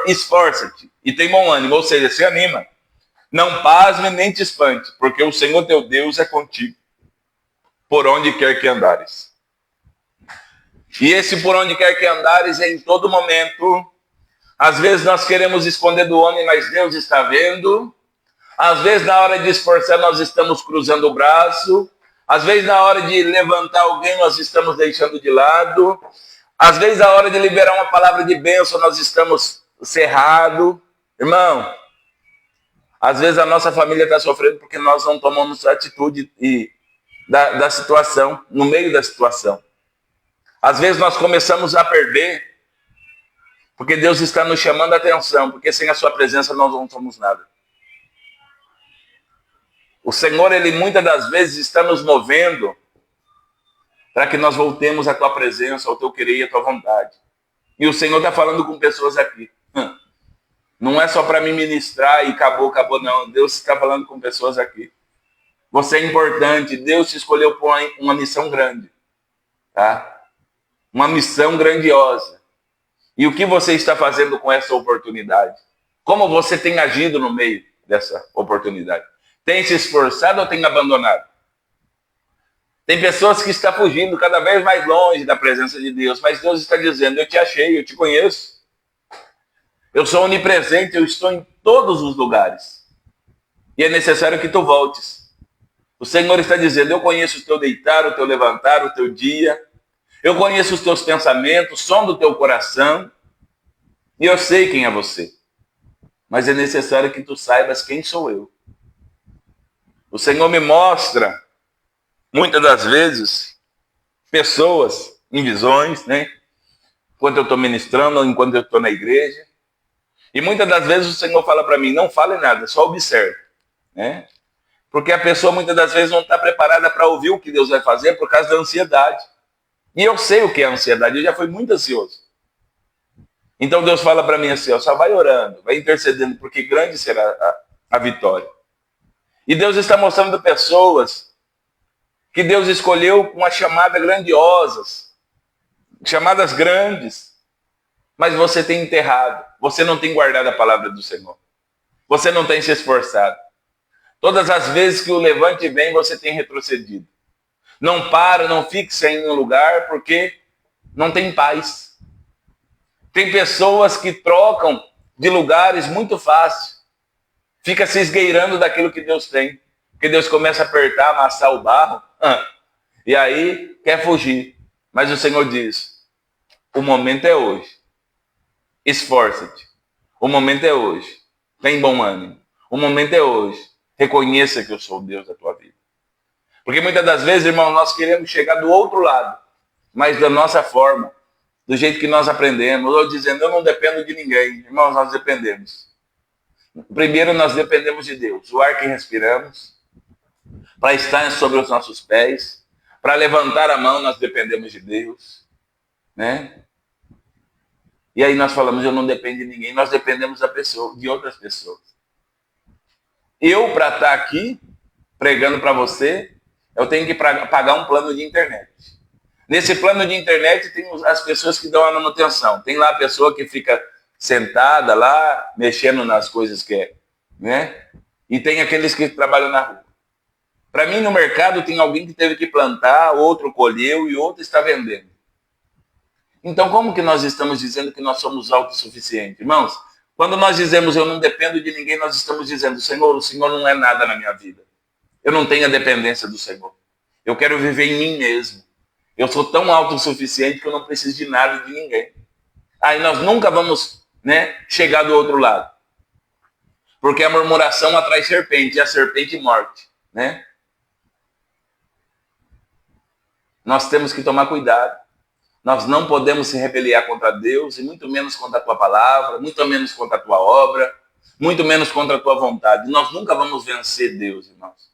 Esforça-te e tem bom ânimo. Ou seja, se anima. Não pasme nem te espante, porque o Senhor teu Deus é contigo, por onde quer que andares. E esse por onde quer que andares é em todo momento. Às vezes nós queremos esconder do homem, mas Deus está vendo. Às vezes na hora de esforçar nós estamos cruzando o braço. Às vezes na hora de levantar alguém nós estamos deixando de lado. Às vezes na hora de liberar uma palavra de bênção nós estamos cerrados. Irmão, às vezes a nossa família está sofrendo porque nós não tomamos atitude da situação, no meio da situação. Às vezes nós começamos a perder porque Deus está nos chamando a atenção, porque sem a sua presença nós não somos nada. O Senhor, Ele muitas das vezes está nos movendo para que nós voltemos à tua presença, ao teu querer e à tua vontade. E o Senhor está falando com pessoas aqui. Não é só para me ministrar e acabou, não. Deus está falando com pessoas aqui. Você é importante. Deus te escolheu por uma missão grande. Tá? Uma missão grandiosa. E o que você está fazendo com essa oportunidade? Como você tem agido no meio dessa oportunidade? Tem se esforçado ou tem abandonado? Tem pessoas que estão fugindo cada vez mais longe da presença de Deus. Mas Deus está dizendo, eu te achei, eu te conheço. Eu sou onipresente, eu estou em todos os lugares. E é necessário que tu voltes. O Senhor está dizendo, eu conheço o teu deitar, o teu levantar, o teu dia. Eu conheço os teus pensamentos, o som do teu coração. E eu sei quem é você. Mas é necessário que tu saibas quem sou eu. O Senhor me mostra, muitas das vezes, pessoas em visões, né? Enquanto eu estou ministrando, ou enquanto eu estou na igreja. E muitas das vezes o Senhor fala para mim, não fale nada, só observe. Né? Porque a pessoa muitas das vezes não está preparada para ouvir o que Deus vai fazer por causa da ansiedade. E eu sei o que é a ansiedade, eu já fui muito ansioso. Então Deus fala para mim assim, só vai orando, vai intercedendo, porque grande será a vitória. E Deus está mostrando pessoas que Deus escolheu com uma chamada grandiosas, chamadas grandes, mas você tem enterrado, você não tem guardado a palavra do Senhor. Você não tem se esforçado. Todas as vezes que o levante vem, você tem retrocedido. Não para, não fixa em um lugar, porque não tem paz. Tem pessoas que trocam de lugares muito fácil. Fica se esgueirando daquilo que Deus tem. Porque Deus começa a apertar, amassar o barro. E aí quer fugir. Mas o Senhor diz, o momento é hoje. Esforça-te. O momento é hoje. Tem bom ânimo. O momento é hoje. Reconheça que eu sou o Deus da tua vida. Porque muitas das vezes, irmão, nós queremos chegar do outro lado. Mas da nossa forma. Do jeito que nós aprendemos. Ou dizendo, eu não dependo de ninguém. Irmãos, nós dependemos. Primeiro, nós dependemos de Deus. O ar que respiramos. Para estar sobre os nossos pés. Para levantar a mão, nós dependemos de Deus. Né? E aí nós falamos, eu não dependo de ninguém. Nós dependemos de outras pessoas. Eu, para estar aqui, pregando para você, eu tenho que pagar um plano de internet. Nesse plano de internet tem as pessoas que dão a manutenção. Tem lá a pessoa que fica sentada lá, mexendo nas coisas que é, né? E tem aqueles que trabalham na rua. Para mim, no mercado, tem alguém que teve que plantar, outro colheu e outro está vendendo. Então, como que nós estamos dizendo que nós somos autossuficientes? Irmãos, quando nós dizemos eu não dependo de ninguém, nós estamos dizendo, Senhor, o Senhor não é nada na minha vida. Eu não tenho a dependência do Senhor. Eu quero viver em mim mesmo. Eu sou tão autossuficiente que eu não preciso de nada de ninguém. Aí nós nunca vamos, né, chegar do outro lado. Porque a murmuração atrai serpente, e a serpente morte, né? Nós temos que tomar cuidado. Nós não podemos se rebeliar contra Deus, e muito menos contra a tua palavra, muito menos contra a tua obra, muito menos contra a tua vontade. Nós nunca vamos vencer Deus, irmãos.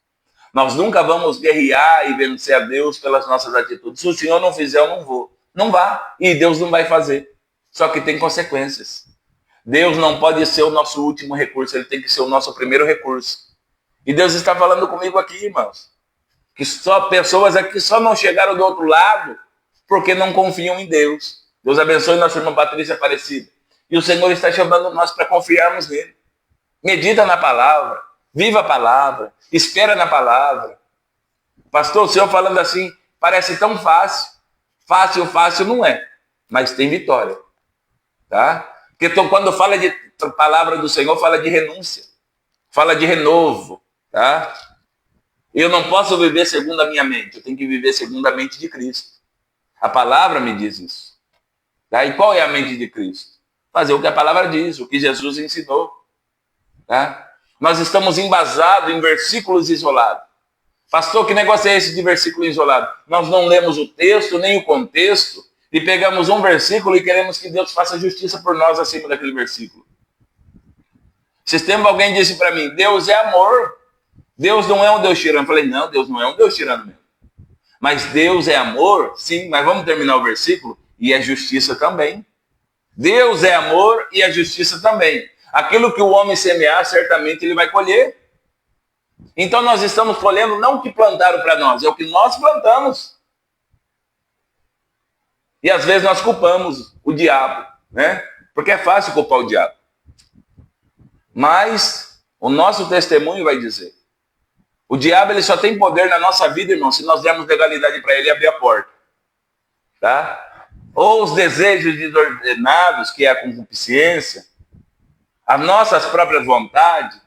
Nós nunca vamos guerrear e vencer a Deus pelas nossas atitudes. Se o Senhor não fizer, eu não vou. Não vá. E Deus não vai fazer. Só que tem consequências. Deus não pode ser o nosso último recurso, ele tem que ser o nosso primeiro recurso. E Deus está falando comigo aqui, irmãos, que só pessoas aqui só não chegaram do outro lado porque não confiam em Deus. Deus abençoe nossa irmã Patrícia Aparecida. E o Senhor está chamando nós para confiarmos nele. Medita na palavra, viva a palavra, espera na palavra. Pastor, o senhor falando assim, parece tão fácil. Fácil não é, mas tem vitória. Tá? Porque quando fala de palavra do Senhor, fala de renúncia, fala de renovo. Tá? Eu não posso viver segundo a minha mente, eu tenho que viver segundo a mente de Cristo. A palavra me diz isso. Tá? E qual é a mente de Cristo? Fazer o que a palavra diz, o que Jesus ensinou. Tá? Nós estamos embasados em versículos isolados. Pastor, que negócio é esse de versículo isolado? Nós não lemos o texto, nem o contexto, e pegamos um versículo e queremos que Deus faça justiça por nós acima daquele versículo. Esses tempos alguém disse para mim, Deus é amor. Deus não é um Deus tirano. Eu falei, não, Deus não é um Deus tirano mesmo. Mas Deus é amor? Sim, mas vamos terminar o versículo? E é justiça também. Deus é amor e a justiça também. Aquilo que o homem semear, certamente ele vai colher. Então nós estamos colhendo não o que plantaram para nós, é o que nós plantamos. E às vezes nós culpamos o diabo, né? Porque é fácil culpar o diabo. Mas o nosso testemunho vai dizer. O diabo ele só tem poder na nossa vida, irmão, se nós dermos legalidade para ele abrir a porta. Tá? Ou os desejos desordenados, que é a concupiscência, as nossas próprias vontades,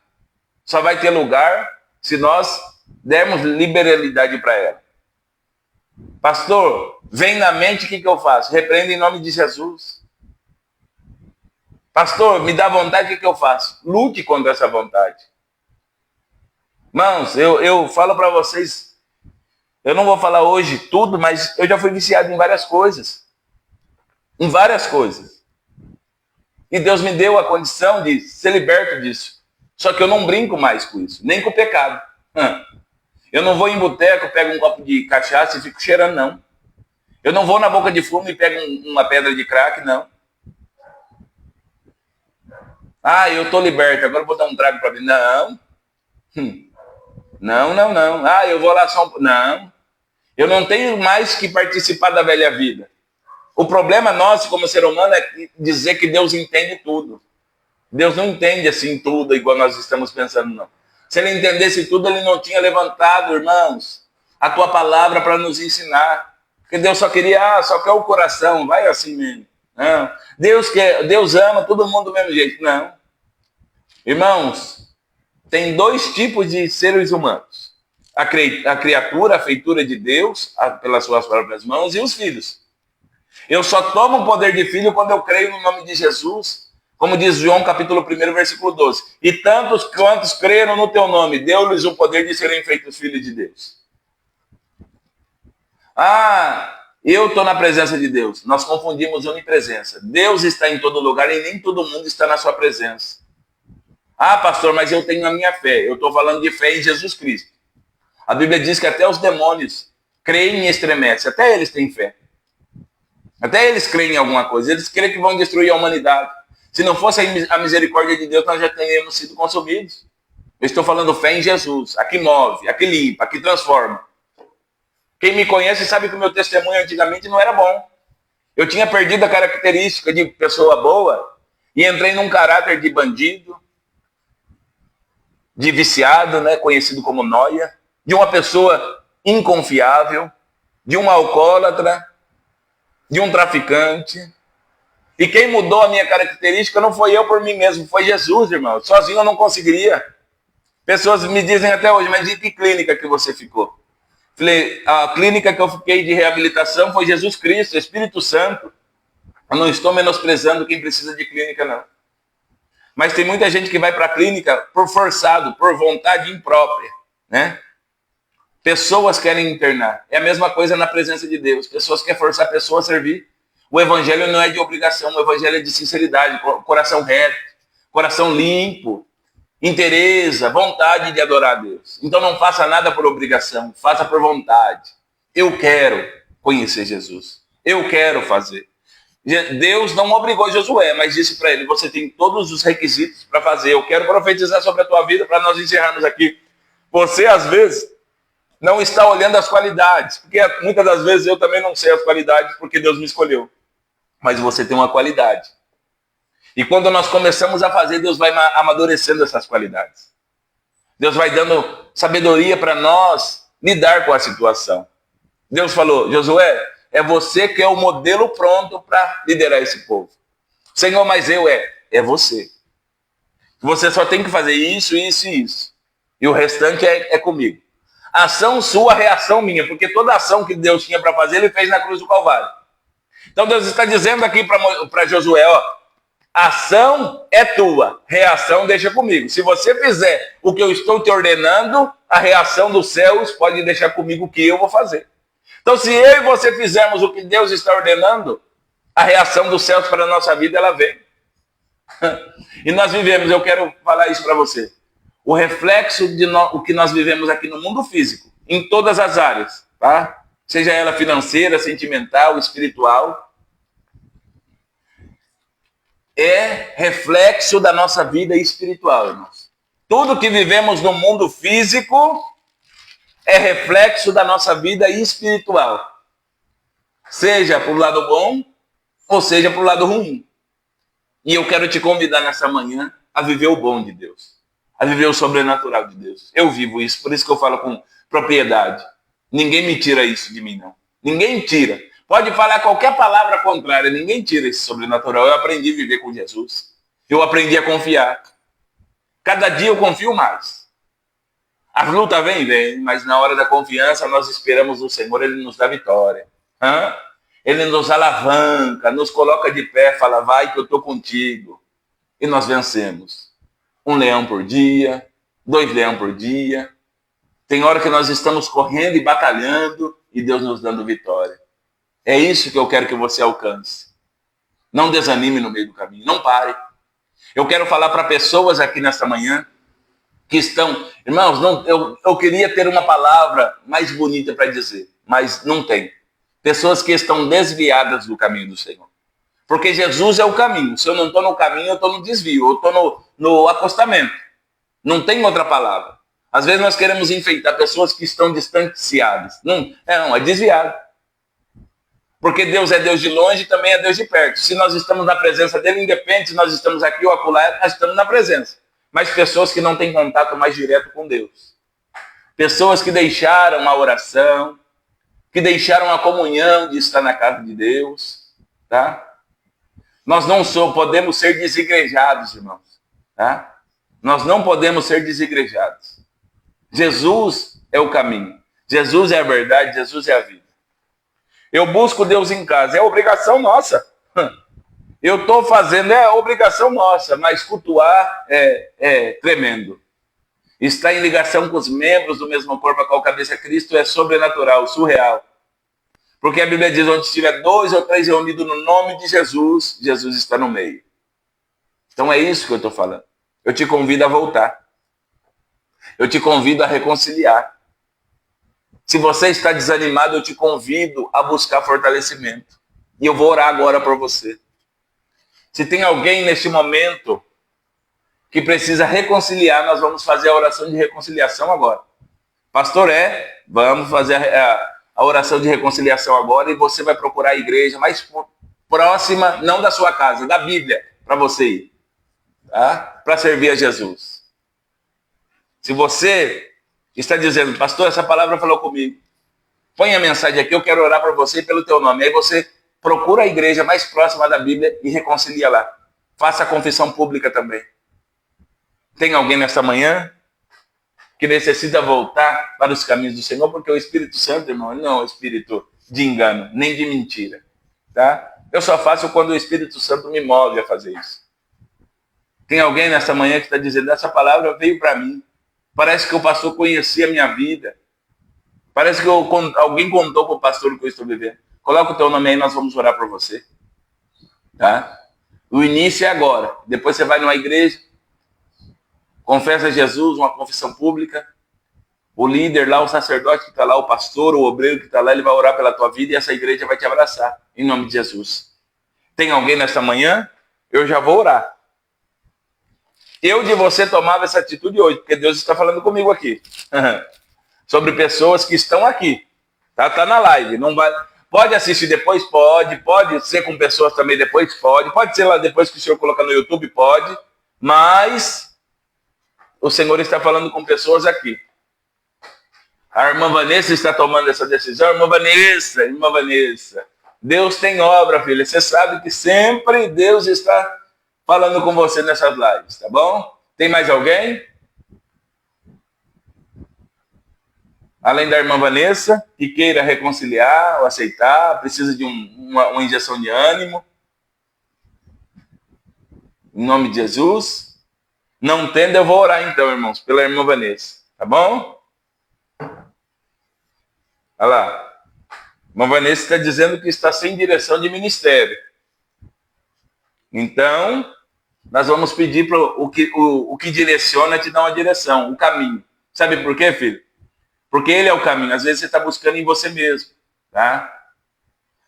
só vai ter lugar se nós dermos liberalidade para ela. Pastor, vem na mente o que eu faço? Repreenda em nome de Jesus. Pastor, me dá vontade, o que eu faço? Lute contra essa vontade. Irmãos, eu falo para vocês, eu não vou falar hoje tudo, mas eu já fui viciado em várias coisas. Em várias coisas. E Deus me deu a condição de ser liberto disso. Só que eu não brinco mais com isso, nem com o pecado. Eu não vou em boteco, pego um copo de cachaça e fico cheirando, não. Eu não vou na boca de fumo e pego uma pedra de crack, não. Ah, eu estou liberto, agora eu vou dar um trago para mim. Não. Não. Ah, eu vou lá só um... Não. Eu não tenho mais que participar da velha vida. O problema nosso como ser humano é dizer que Deus entende tudo. Deus não entende assim tudo igual nós estamos pensando, não. Se ele entendesse tudo, ele não tinha levantado, irmãos, a tua palavra para nos ensinar. Porque Deus só queria, só quer o coração, vai assim mesmo. Não. Deus ama todo mundo do mesmo jeito. Não. Irmãos, tem dois tipos de seres humanos. A criatura, a feitura de Deus, pelas suas próprias mãos, e os filhos. Eu só tomo o poder de filho quando eu creio no nome de Jesus. Como diz João, capítulo 1, versículo 12. E tantos quantos creram no teu nome, deu-lhes o poder de serem feitos filhos de Deus. Ah, eu estou na presença de Deus. Nós confundimos onipresença. Deus está em todo lugar e nem todo mundo está na sua presença. Ah, pastor, mas eu tenho a minha fé. Eu estou falando de fé em Jesus Cristo. A Bíblia diz que até os demônios creem e estremecem. Até eles têm fé. Até eles creem em alguma coisa. Eles creem que vão destruir a humanidade. Se não fosse a misericórdia de Deus, nós já teríamos sido consumidos. Eu estou falando fé em Jesus. A que move, a que limpa, a que transforma. Quem me conhece sabe que o meu testemunho antigamente não era bom. Eu tinha perdido a característica de pessoa boa e entrei num caráter de bandido, de viciado, né, conhecido como nóia, de uma pessoa inconfiável, de um alcoólatra, de um traficante. E quem mudou a minha característica não foi eu por mim mesmo, foi Jesus, irmão. Sozinho eu não conseguiria. Pessoas me dizem até hoje, mas em que clínica que você ficou? Falei, a clínica que eu fiquei de reabilitação foi Jesus Cristo, Espírito Santo. Eu não estou menosprezando quem precisa de clínica, não. Mas tem muita gente que vai para a clínica por forçado, por vontade imprópria, né? Pessoas querem internar. É a mesma coisa na presença de Deus. Pessoas querem forçar a pessoa a servir. O evangelho não é de obrigação, o evangelho é de sinceridade, coração reto, coração limpo, inteireza, vontade de adorar a Deus. Então não faça nada por obrigação, faça por vontade. Eu quero conhecer Jesus. Eu quero fazer. Deus não obrigou Josué, mas disse para ele, você tem todos os requisitos para fazer. Eu quero profetizar sobre a tua vida para nós encerrarmos aqui. Você, às vezes, não está olhando as qualidades, porque muitas das vezes eu também não sei as qualidades porque Deus me escolheu. Mas você tem uma qualidade. E quando nós começamos a fazer, Deus vai amadurecendo essas qualidades. Deus vai dando sabedoria para nós lidar com a situação. Deus falou, Josué, é você que é o modelo pronto para liderar esse povo. Senhor, mas é você. Você só tem que fazer isso, isso e isso. E o restante é comigo. Ação sua, reação minha, porque toda ação que Deus tinha para fazer, ele fez na cruz do Calvário. Então Deus está dizendo aqui para Josué, ó, ação é tua, reação deixa comigo. Se você fizer o que eu estou te ordenando, a reação dos céus pode deixar comigo que eu vou fazer. Então se eu e você fizermos o que Deus está ordenando, a reação dos céus para a nossa vida, ela vem. E nós vivemos, eu quero falar isso para você, o reflexo de o que nós vivemos aqui no mundo físico, em todas as áreas, tá? Seja ela financeira, sentimental, espiritual, é reflexo da nossa vida espiritual, irmãos. Tudo que vivemos no mundo físico é reflexo da nossa vida espiritual. Seja para o lado bom, ou seja para o lado ruim. E eu quero te convidar nessa manhã a viver o bom de Deus. A viver o sobrenatural de Deus. Eu vivo isso, por isso que eu falo com propriedade. Ninguém me tira isso de mim, não. Ninguém tira. Pode falar qualquer palavra contrária, ninguém tira esse sobrenatural. Eu aprendi a viver com Jesus. Eu aprendi a confiar. Cada dia eu confio mais. A luta vem, mas na hora da confiança nós esperamos o Senhor, Ele nos dá vitória. Ele nos alavanca, nos coloca de pé, fala, vai que eu estou contigo. E nós vencemos. 1 leão por dia, 2 leões por dia. Tem hora que nós estamos correndo e batalhando e Deus nos dando vitória. É isso que eu quero que você alcance. Não desanime no meio do caminho, não pare. Eu quero falar para pessoas aqui nesta manhã que estão... Irmãos, eu queria ter uma palavra mais bonita para dizer, mas não tem. Pessoas que estão desviadas do caminho do Senhor. Porque Jesus é o caminho. Se eu não estou no caminho, eu estou no desvio, eu estou no acostamento. Não tem outra palavra. Às vezes nós queremos enfeitar pessoas que estão distanciadas. Não, é desviado. Porque Deus é Deus de longe e também é Deus de perto. Se nós estamos na presença dele, independente se nós estamos aqui ou acolá, nós estamos na presença. Mas pessoas que não têm contato mais direto com Deus. Pessoas que deixaram a oração, que deixaram a comunhão de estar na casa de Deus. Tá? Nós não podemos ser desigrejados, irmãos. Tá? Nós não podemos ser desigrejados. Jesus é o caminho. Jesus é a verdade, Jesus é a vida. Eu busco Deus em casa, é obrigação nossa. Eu estou fazendo, é obrigação nossa, mas cultuar é tremendo. Estar em ligação com os membros do mesmo corpo a qual cabeça é Cristo é sobrenatural, surreal. Porque a Bíblia diz, onde estiver 2 ou 3 reunidos no nome de Jesus, Jesus está no meio. Então é isso que eu estou falando. Eu te convido a voltar. Eu te convido a reconciliar. Se você está desanimado, eu te convido a buscar fortalecimento. E eu vou orar agora por você. Se tem alguém neste momento que precisa reconciliar, nós vamos fazer a oração de reconciliação agora. Pastor, vamos fazer a oração de reconciliação agora e você vai procurar a igreja mais próxima, não da sua casa, da Bíblia, para você ir. Tá? Para servir a Jesus. Se você está dizendo, pastor, essa palavra falou comigo, põe a mensagem aqui, eu quero orar por você pelo teu nome. Aí você procura a igreja mais próxima da Bíblia e reconcilia lá. Faça a confissão pública também. Tem alguém nesta manhã que necessita voltar para os caminhos do Senhor? Porque o Espírito Santo, irmão, não é um espírito de engano, nem de mentira. Tá? Eu só faço quando o Espírito Santo me move a fazer isso. Tem alguém nessa manhã que está dizendo, essa palavra veio para mim. Parece que o pastor conhecia a minha vida. Parece que alguém contou para o pastor o que eu estou vivendo. Coloca o teu nome aí, nós vamos orar por você. Tá? O início é agora. Depois você vai numa igreja, confessa a Jesus, uma confissão pública. O líder lá, o sacerdote que está lá, o pastor, o obreiro que está lá, ele vai orar pela tua vida e essa igreja vai te abraçar, em nome de Jesus. Tem alguém nesta manhã? Eu já vou orar. Eu de você tomava essa atitude hoje, porque Deus está falando comigo aqui. Sobre pessoas que estão aqui. Tá na live. Não vai... Pode assistir depois? Pode. Pode ser com pessoas também depois? Pode. Pode ser lá depois que o senhor colocar no YouTube? Pode. Mas o Senhor está falando com pessoas aqui. A irmã Vanessa está tomando essa decisão. Irmã Vanessa. Deus tem obra, filha. Você sabe que sempre Deus está falando com você nessas lives, tá bom? Tem mais alguém? Além da irmã Vanessa, que queira reconciliar ou aceitar, precisa de uma injeção de ânimo. Em nome de Jesus. Não tendo, eu vou orar então, irmãos, pela irmã Vanessa. Tá bom? Olha lá. Irmã Vanessa está dizendo que está sem direção de ministério. Então, nós vamos pedir para o que direciona te dar uma direção, um caminho. Sabe por quê, filho? Porque ele é o caminho. Às vezes você está buscando em você mesmo. Tá?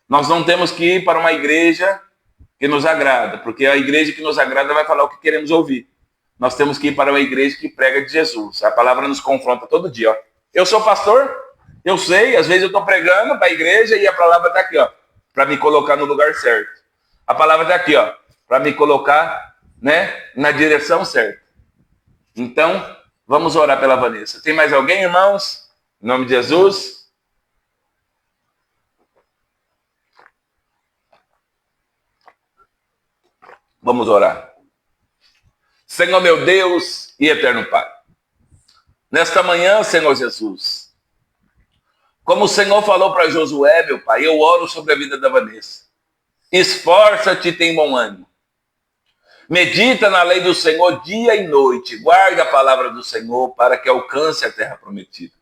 Nós não temos que ir para uma igreja que nos agrada, porque a igreja que nos agrada vai falar o que queremos ouvir. Nós temos que ir para uma igreja que prega de Jesus. A palavra nos confronta todo dia. Ó. Eu sou pastor, eu sei, às vezes eu estou pregando para a igreja e a palavra está aqui, ó, para me colocar no lugar certo. A palavra está aqui, ó, para me colocar, né, na direção certa. Então, vamos orar pela Vanessa. Tem mais alguém, irmãos? Em nome de Jesus. Vamos orar. Senhor meu Deus e eterno Pai. Nesta manhã, Senhor Jesus, como o Senhor falou para Josué, meu Pai, eu oro sobre a vida da Vanessa. Esforça-te e tem bom ânimo. Medita na lei do Senhor dia e noite. Guarda a palavra do Senhor para que alcance a terra prometida.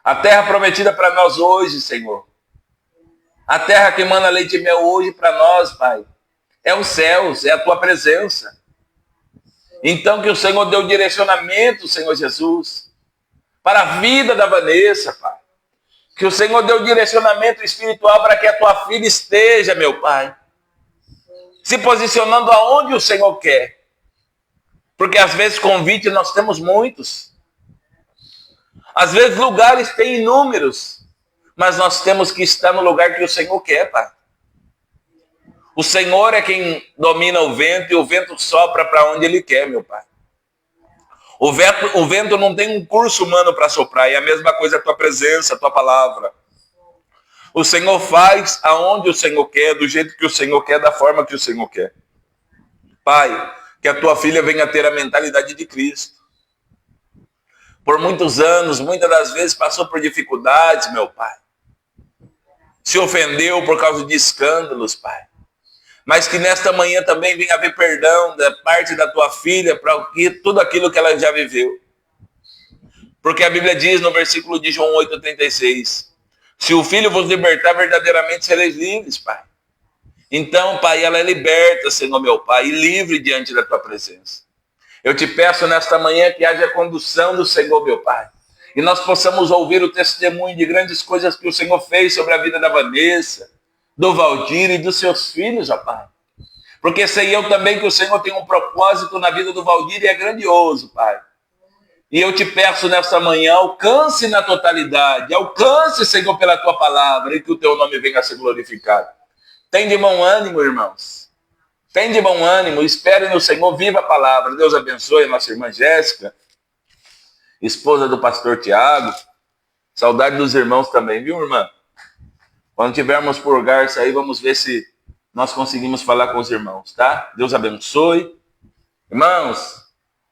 A terra prometida para nós hoje, Senhor. A terra que emana leite e mel hoje para nós, Pai. É os céus, é a tua presença. Então que o Senhor dê o direcionamento, Senhor Jesus, para a vida da Vanessa, Pai. Que o Senhor dê o direcionamento espiritual para que a tua filha esteja, meu Pai, se posicionando aonde o Senhor quer. Porque às vezes convite nós temos muitos. Às vezes lugares tem inúmeros. Mas nós temos que estar no lugar que o Senhor quer, Pai. O Senhor é quem domina o vento e o vento sopra para onde Ele quer, meu Pai. O vento não tem um curso humano para soprar, e a mesma coisa a tua presença, a tua palavra. O Senhor faz aonde o Senhor quer, do jeito que o Senhor quer, da forma que o Senhor quer. Pai, que a tua filha venha ter a mentalidade de Cristo. Por muitos anos, muitas das vezes passou por dificuldades, meu Pai. Se ofendeu por causa de escândalos, Pai. Mas que nesta manhã também venha haver perdão da parte da tua filha para tudo aquilo que ela já viveu. Porque a Bíblia diz no versículo de João 8,36, se o Filho vos libertar, verdadeiramente sereis livres, Pai. Então, Pai, ela é liberta, Senhor meu Pai, e livre diante da tua presença. Eu te peço nesta manhã que haja condução do Senhor, meu Pai. E nós possamos ouvir o testemunho de grandes coisas que o Senhor fez sobre a vida da Vanessa, do Valdir e dos seus filhos, ó Pai. Porque sei eu também que o Senhor tem um propósito na vida do Valdir e é grandioso, Pai. E eu te peço nesta manhã, alcance na totalidade, alcance, Senhor, pela tua palavra e que o teu nome venha a ser glorificado. Tem de bom ânimo, irmãos. Tem de bom ânimo, espere no Senhor, viva a palavra. Deus abençoe a nossa irmã Jéssica, esposa do pastor Tiago. Saudade dos irmãos também, viu, irmã? Quando tivermos por Garça aí, vamos ver se nós conseguimos falar com os irmãos, tá? Deus abençoe. Irmãos,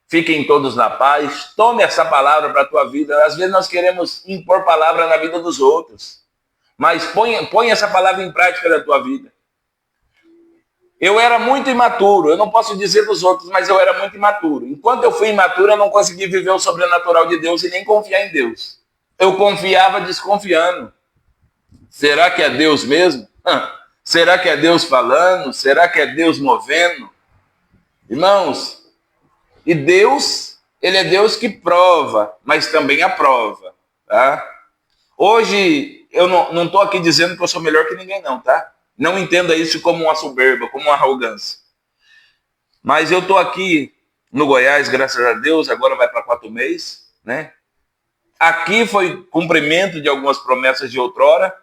fiquem todos na paz. Tome essa palavra para a tua vida. Às vezes nós queremos impor palavra na vida dos outros. Mas põe essa palavra em prática na tua vida. Eu era muito imaturo, eu não posso dizer dos outros, mas eu era muito imaturo. Enquanto eu fui imaturo, eu não consegui viver o sobrenatural de Deus e nem confiar em Deus. Eu confiava desconfiando. Será que é Deus mesmo? Será que é Deus falando? Será que é Deus movendo? Irmãos, e Deus, Ele é Deus que prova, mas também aprova, tá? Hoje, eu não estou aqui dizendo que eu sou melhor que ninguém não, tá? Não entenda isso como uma soberba, como uma arrogância. Mas eu estou aqui no Goiás, graças a Deus, agora vai para 4 meses, né? Aqui foi cumprimento de algumas promessas de outrora,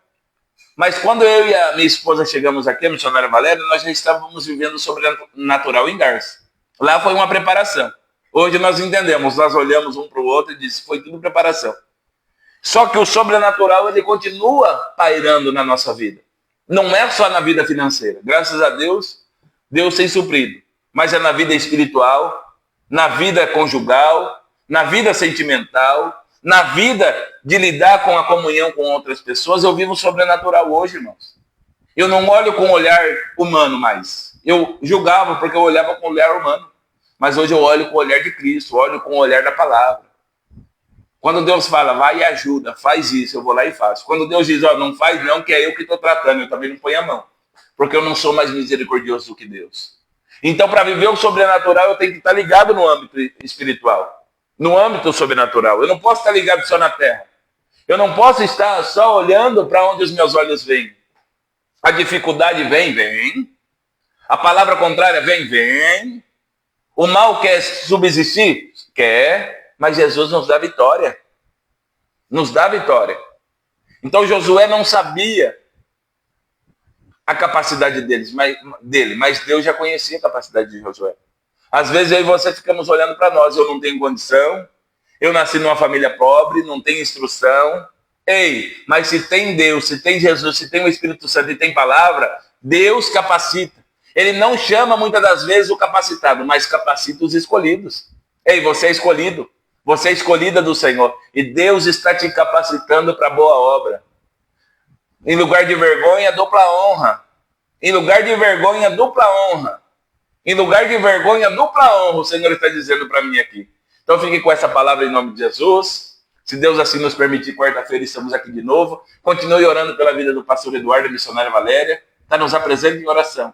mas quando eu e a minha esposa chegamos aqui, a missionária Valéria, nós já estávamos vivendo o sobrenatural em Garça. Lá foi uma preparação. Hoje nós entendemos, nós olhamos um para o outro e disse, foi tudo preparação. Só que o sobrenatural, ele continua pairando na nossa vida. Não é só na vida financeira. Graças a Deus, Deus tem suprido. Mas é na vida espiritual, na vida conjugal, na vida sentimental, na vida de lidar com a comunhão com outras pessoas. Eu vivo o sobrenatural hoje, irmãos. Eu não olho com o olhar humano mais. Eu julgava porque eu olhava com o olhar humano. Mas hoje eu olho com o olhar de Cristo, olho com o olhar da palavra. Quando Deus fala, vai e ajuda, faz isso, eu vou lá e faço. Quando Deus diz, não faz não, que é eu que estou tratando, eu também não ponho a mão. Porque eu não sou mais misericordioso do que Deus. Então, para viver o sobrenatural, eu tenho que estar ligado no âmbito espiritual. No âmbito sobrenatural. Eu não posso estar ligado só na terra. Eu não posso estar só olhando para onde os meus olhos veem. A dificuldade vem. A palavra contrária vem. O mal quer subsistir? Quer. Mas Jesus nos dá vitória. Nos dá vitória. Então Josué não sabia a capacidade dele, mas Deus já conhecia a capacidade de Josué. Às vezes eu e você ficamos olhando para nós, eu não tenho condição, eu nasci numa família pobre, não tenho instrução. Ei, mas se tem Deus, se tem Jesus, se tem o Espírito Santo e tem palavra, Deus capacita. Ele não chama muitas das vezes o capacitado, mas capacita os escolhidos. Ei, você é escolhido. Você é escolhida do Senhor. E Deus está te capacitando para boa obra. Em lugar de vergonha, dupla honra. Em lugar de vergonha, dupla honra. Em lugar de vergonha, dupla honra, o Senhor está dizendo para mim aqui. Então fique com essa palavra em nome de Jesus. Se Deus assim nos permitir, quarta-feira estamos aqui de novo. Continue orando pela vida do pastor Eduardo, da missionária Valéria. Está nos apresentando em oração.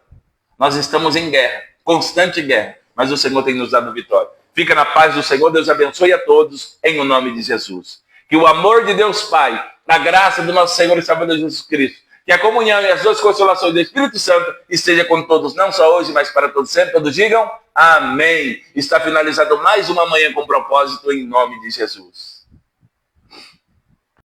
Nós estamos em guerra, constante guerra. Mas o Senhor tem nos dado vitória. Fica na paz do Senhor, Deus abençoe a todos, em o nome de Jesus. Que o amor de Deus Pai, a graça do nosso Senhor e Salvador Jesus Cristo, que a comunhão e as duas consolações do Espírito Santo esteja com todos, não só hoje, mas para todos sempre. Todos digam amém. Está finalizado mais uma manhã com propósito, em nome de Jesus.